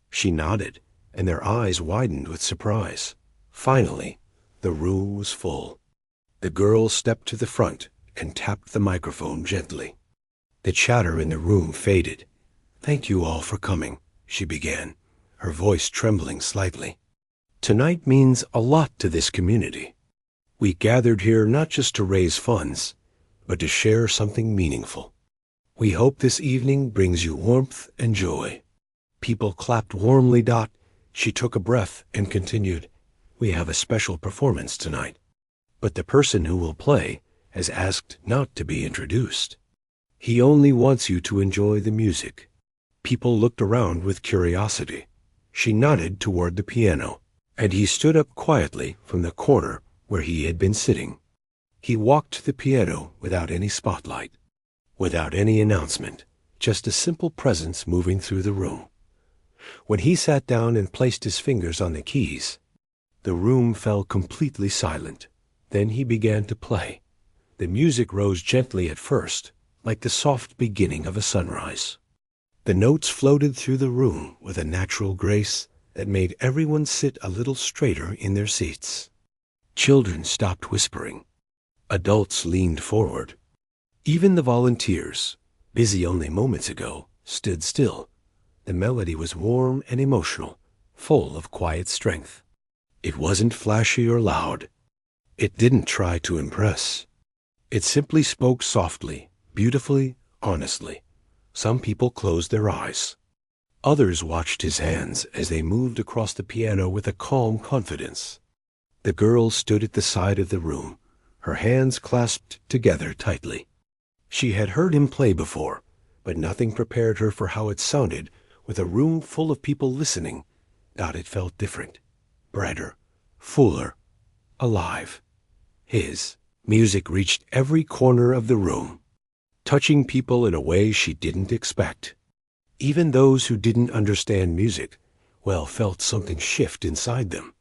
She nodded, and their eyes widened with surprise. Finally, the room was full. The girl stepped to the front, and tapped the microphone gently. The chatter in the room faded. "Thank you all for coming," she began, her voice trembling slightly. "Tonight means a lot to this community. We gathered here not just to raise funds, but to share something meaningful. We hope this evening brings you warmth and joy." People clapped warmly. She took a breath and continued, "We have a special performance tonight, but the person who will play has asked not to be introduced. He only wants you to enjoy the music." People looked around with curiosity. She nodded toward the piano, and he stood up quietly from the corner where he had been sitting. He walked to the piano without any spotlight, without any announcement, just a simple presence moving through the room. When he sat down and placed his fingers on the keys, the room fell completely silent. Then he began to play. The music rose gently at first, like the soft beginning of a sunrise. The notes floated through the room with a natural grace that made everyone sit a little straighter in their seats. Children stopped whispering. Adults leaned forward. Even the volunteers, busy only moments ago, stood still. The melody was warm and emotional, full of quiet strength. It wasn't flashy or loud. It didn't try to impress. It simply spoke softly, beautifully, honestly. Some people closed their eyes. Others watched his hands as they moved across the piano with a calm confidence. The girl stood at the side of the room, her hands clasped together tightly. She had heard him play before, but nothing prepared her for how it sounded with a room full of people listening. It felt different, brighter, fuller, alive. His music reached every corner of the room, touching people in a way she didn't expect. Even those who didn't understand music, felt something shift inside them.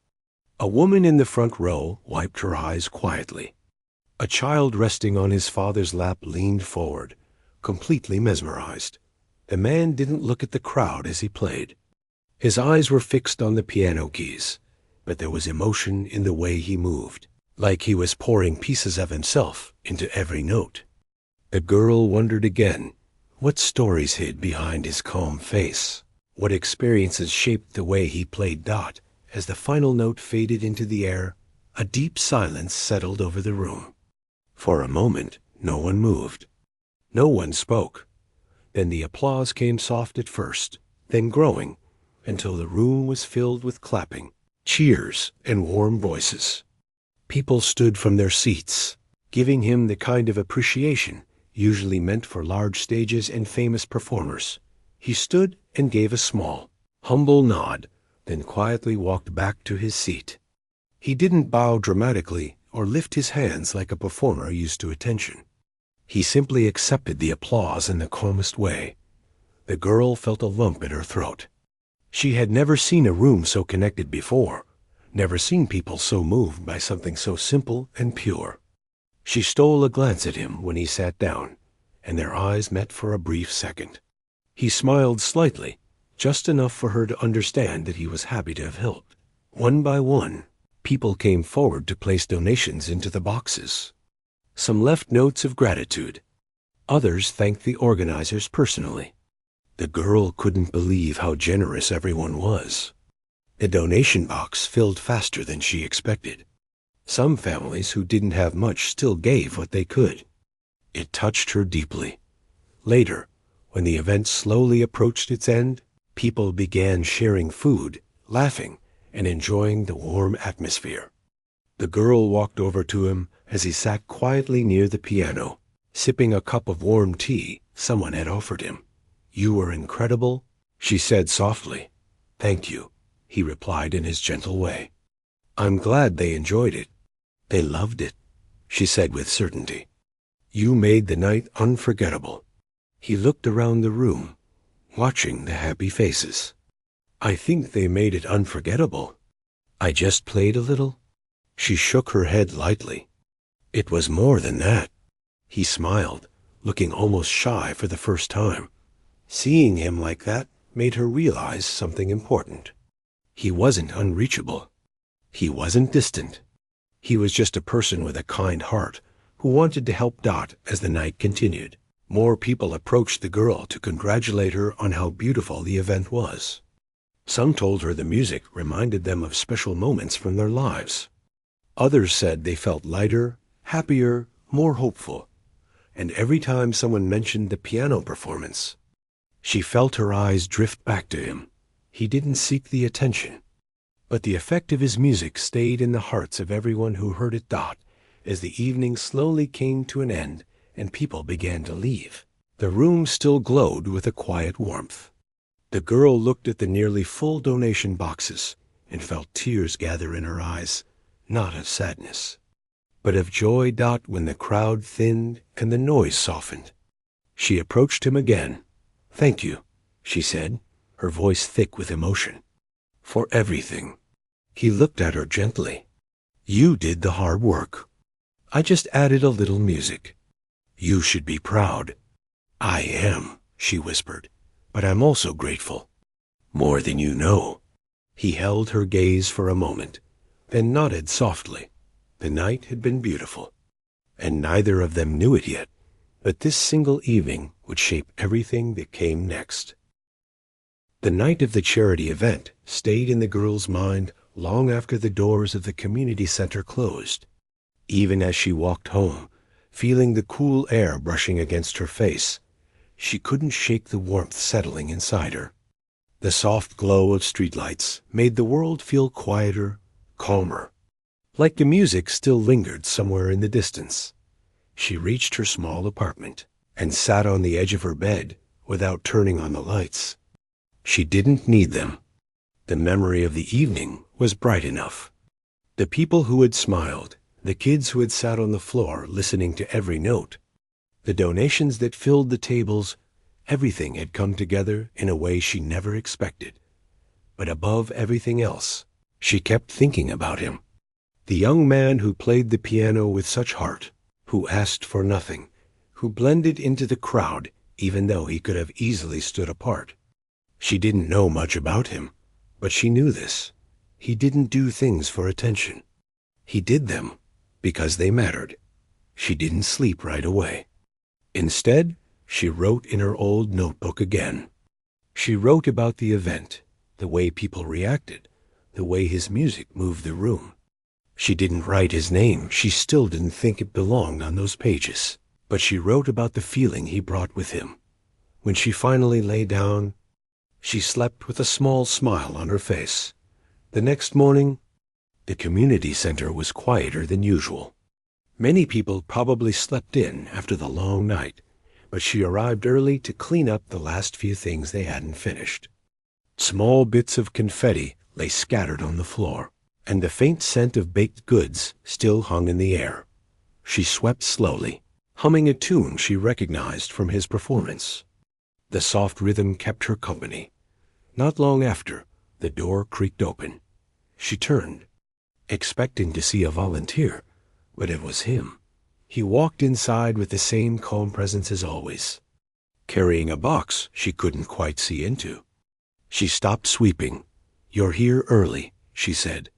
A woman in the front row wiped her eyes quietly. A child resting on his father's lap leaned forward, completely mesmerized. The man didn't look at the crowd as he played. His eyes were fixed on the piano keys, but there was emotion in the way he moved, like he was pouring pieces of himself into every note. The girl wondered again, what stories hid behind his calm face? What experiences shaped the way he played? As the final note faded into the air, a deep silence settled over the room. For a moment, no one moved. No one spoke. Then the applause came soft at first, then growing, until the room was filled with clapping, cheers, and warm voices. People stood from their seats, giving him the kind of appreciation usually meant for large stages and famous performers. He stood and gave a small, humble nod, then quietly walked back to his seat. He didn't bow dramatically or lift his hands like a performer used to attention. He simply accepted the applause in the calmest way. The girl felt a lump in her throat. She had never seen a room so connected before, never seen people so moved by something so simple and pure. She stole a glance at him when he sat down, and their eyes met for a brief second. He smiled slightly, just enough for her to understand that he was happy to have helped. One by one, people came forward to place donations into the boxes. Some left notes of gratitude. Others thanked the organizers personally. The girl couldn't believe how generous everyone was. The donation box filled faster than she expected. Some families who didn't have much still gave what they could. It touched her deeply. Later, when the event slowly approached its end, people began sharing food, laughing, and enjoying the warm atmosphere. The girl walked over to him as he sat quietly near the piano, sipping a cup of warm tea someone had offered him. "You were incredible," she said softly. "Thank you," he replied in his gentle way. "I'm glad they enjoyed it." "They loved it," she said with certainty. "You made the night unforgettable." He looked around the room, watching the happy faces. "I think they made it unforgettable. I just played a little." She shook her head lightly. "It was more than that." He smiled, looking almost shy for the first time. Seeing him like that made her realize something important. He wasn't unreachable. He wasn't distant. He was just a person with a kind heart who wanted to help Dot as the night continued. More people approached the girl to congratulate her on how beautiful the event was. Some told her the music reminded them of special moments from their lives. Others said they felt lighter, happier, more hopeful. And every time someone mentioned the piano performance, she felt her eyes drift back to him. He didn't seek the attention, but the effect of his music stayed in the hearts of everyone who heard it. Dot, as the evening slowly came to an end and people began to leave, the room still glowed with a quiet warmth. The girl looked at the nearly full donation boxes and felt tears gather in her eyes, not of sadness, but of joy. Dot, when the crowd thinned and the noise softened, she approached him again. "Thank you," she said, her voice thick with emotion, "for everything." He looked at her gently. "You did the hard work. I just added a little music. You should be proud." "I am," she whispered, "but I'm also grateful. More than you know." He held her gaze for a moment, then nodded softly. The night had been beautiful, and neither of them knew it yet, but this single evening would shape everything that came next. The night of the charity event stayed in the girl's mind long after the doors of the community center closed. Even as she walked home, feeling the cool air brushing against her face, she couldn't shake the warmth settling inside her. The soft glow of streetlights made the world feel quieter, calmer, like the music still lingered somewhere in the distance. She reached her small apartment and sat on the edge of her bed without turning on the lights. She didn't need them. The memory of the evening was bright enough. The people who had smiled, the kids who had sat on the floor listening to every note, the donations that filled the tables, everything had come together in a way she never expected. But above everything else, she kept thinking about him. The young man who played the piano with such heart, who asked for nothing, who blended into the crowd even though he could have easily stood apart. She didn't know much about him, but she knew this. He didn't do things for attention. He did them because they mattered. She didn't sleep right away. Instead, she wrote in her old notebook again. She wrote about the event, the way people reacted, the way his music moved the room. She didn't write his name. She still didn't think it belonged on those pages. But she wrote about the feeling he brought with him. When she finally lay down, she slept with a small smile on her face. The next morning, the community center was quieter than usual. Many people probably slept in after the long night, but she arrived early to clean up the last few things they hadn't finished. Small bits of confetti lay scattered on the floor, and the faint scent of baked goods still hung in the air. She swept slowly, humming a tune she recognized from his performance. The soft rhythm kept her company. Not long after, the door creaked open. She turned, expecting to see a volunteer, but it was him. He walked inside with the same calm presence as always, carrying a box she couldn't quite see into. She stopped sweeping. "You're here early," she said.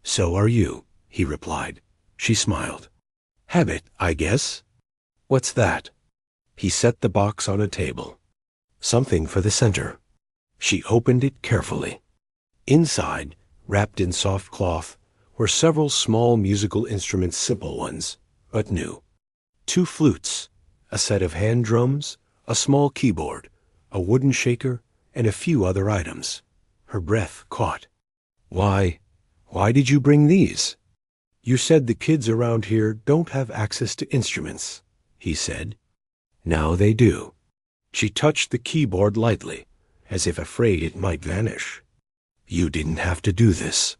"So are you," he replied. She smiled. "Habit, I guess." "What's that?" He set the box on a table. "Something for the center." She opened it carefully. Inside, wrapped in soft cloth, were several small musical instruments, simple ones, but new. 2 flutes, a set of hand drums, a small keyboard, a wooden shaker, and a few other items. Her breath caught. Why did you bring these?" "You said the kids around here don't have access to instruments," he said. "Now they do." She touched the keyboard lightly, as if afraid it might vanish. "You didn't have to do this."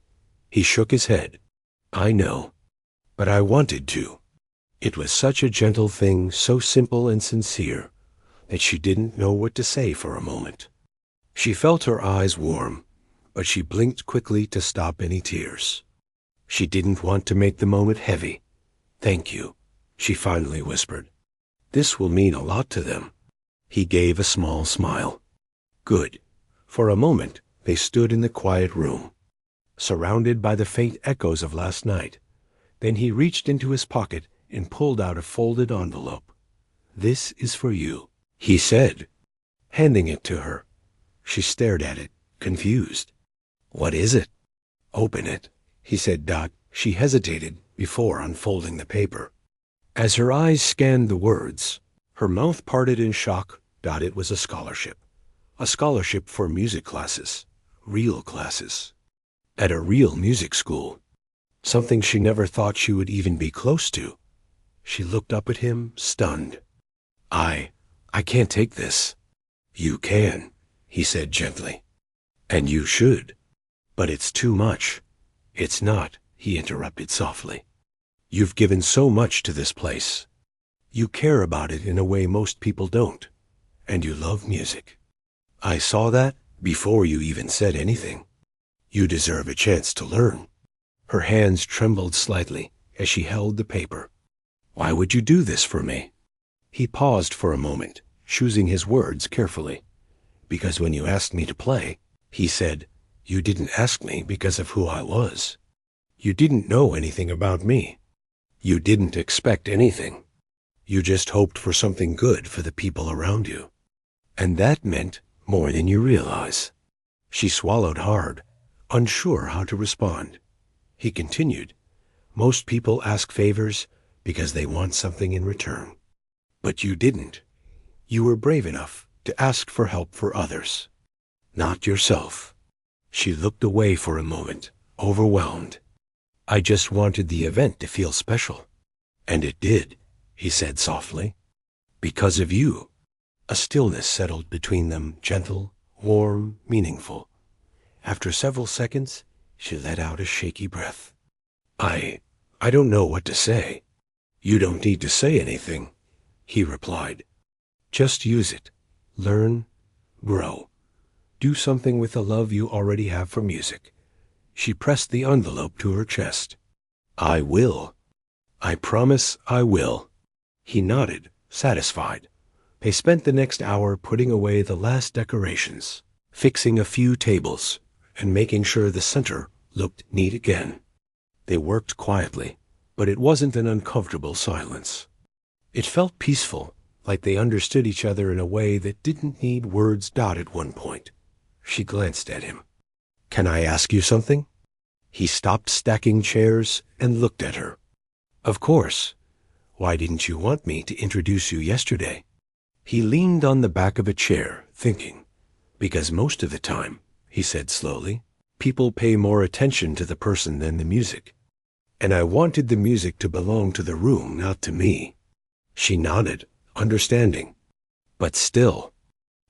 He shook his head. "I know, but I wanted to." It was such a gentle thing, so simple and sincere, that she didn't know what to say for a moment. She felt her eyes warm, but she blinked quickly to stop any tears. She didn't want to make the moment heavy. "Thank you," she finally whispered. "This will mean a lot to them." He gave a small smile. "Good." For a moment, they stood in the quiet room, surrounded by the faint echoes of last night. Then he reached into his pocket and pulled out a folded envelope. "This is for you," he said, handing it to her. She stared at it, confused. "What is it?" "Open it," he said. She hesitated before unfolding the paper. As her eyes scanned the words, her mouth parted in shock. It was a scholarship. A scholarship for music classes. Real classes. At a real music school. Something she never thought she would even be close to. She looked up at him, stunned. I can't take this." "You can," he said gently. "And you should. But it's too much." "It's not," he interrupted softly. "You've given so much to this place. You care about it in a way most people don't. And you love music. I saw that before you even said anything. You deserve a chance to learn." Her hands trembled slightly as she held the paper. "Why would you do this for me?" He paused for a moment, choosing his words carefully. "Because when you asked me to play," he said, "you didn't ask me because of who I was. You didn't know anything about me. You didn't expect anything. You just hoped for something good for the people around you. And that meant more than you realize." She swallowed hard, unsure how to respond. He continued, "Most people ask favors because they want something in return. But you didn't. You were brave enough to ask for help for others. Not yourself." She looked away for a moment, overwhelmed. "I just wanted the event to feel special." "And it did," he said softly. "Because of you." A stillness settled between them, gentle, warm, meaningful. After several seconds, she let out a shaky breath. I don't know what to say." "You don't need to say anything," he replied. "Just use it. Learn, grow. Do something with the love you already have for music." She pressed the envelope to her chest. "I will. I promise I will." He nodded, satisfied. They spent the next hour putting away the last decorations, fixing a few tables, and making sure the center looked neat again. They worked quietly, but it wasn't an uncomfortable silence. It felt peaceful, like they understood each other in a way that didn't need words. At one point, she glanced at him. "Can I ask you something?" He stopped stacking chairs and looked at her. "Of course. Why didn't you want me to introduce you yesterday?" He leaned on the back of a chair, thinking. "Because most of the time," he said slowly, "people pay more attention to the person than the music. And I wanted the music to belong to the room, not to me." She nodded, understanding. "But still,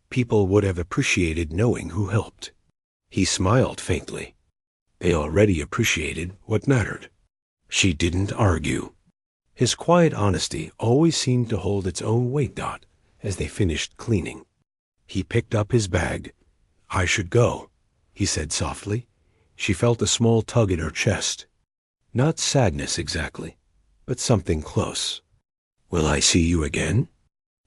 people would have appreciated knowing who helped." He smiled faintly. They already appreciated what mattered. She didn't argue. His quiet honesty always seemed to hold its own weight. As they finished cleaning, he picked up his bag. "I should go," he said softly. She felt a small tug at her chest. Not sadness exactly, but something close. "Will I see you again?"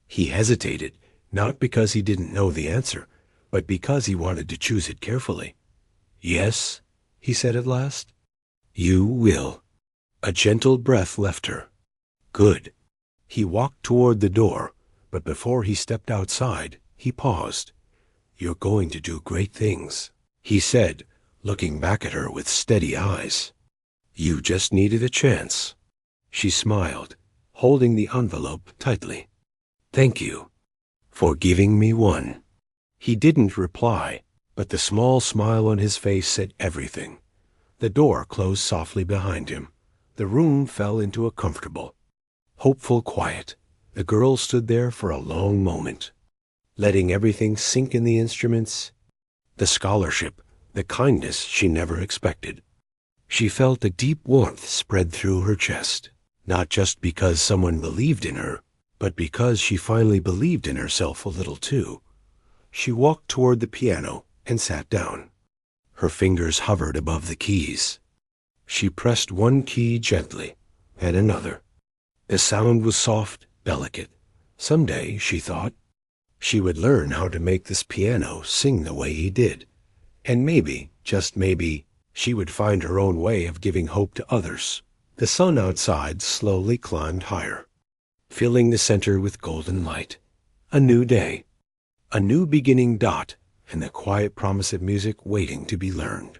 He hesitated, not because he didn't know the answer, but because he wanted to choose it carefully. "Yes," he said at last. "You will." A gentle breath left her. "Good." He walked toward the door, but before he stepped outside, he paused. "You're going to do great things," he said, looking back at her with steady eyes. "You just needed a chance." She smiled, holding the envelope tightly. "Thank you for giving me one." He didn't reply, but the small smile on his face said everything. The door closed softly behind him. The room fell into a comfortable, hopeful quiet. The girl stood there for a long moment, letting everything sink in the instruments, the scholarship, the kindness she never expected. She felt a deep warmth spread through her chest, not just because someone believed in her, but because she finally believed in herself a little too. She walked toward the piano and sat down. Her fingers hovered above the keys. She pressed one key gently, and another. The sound was soft, delicate. Someday, she thought, she would learn how to make this piano sing the way he did. And maybe, just maybe, she would find her own way of giving hope to others, The sun outside slowly climbed higher, filling the center with golden light. A new day, a new beginning dot, and the quiet promise of music waiting to be learned.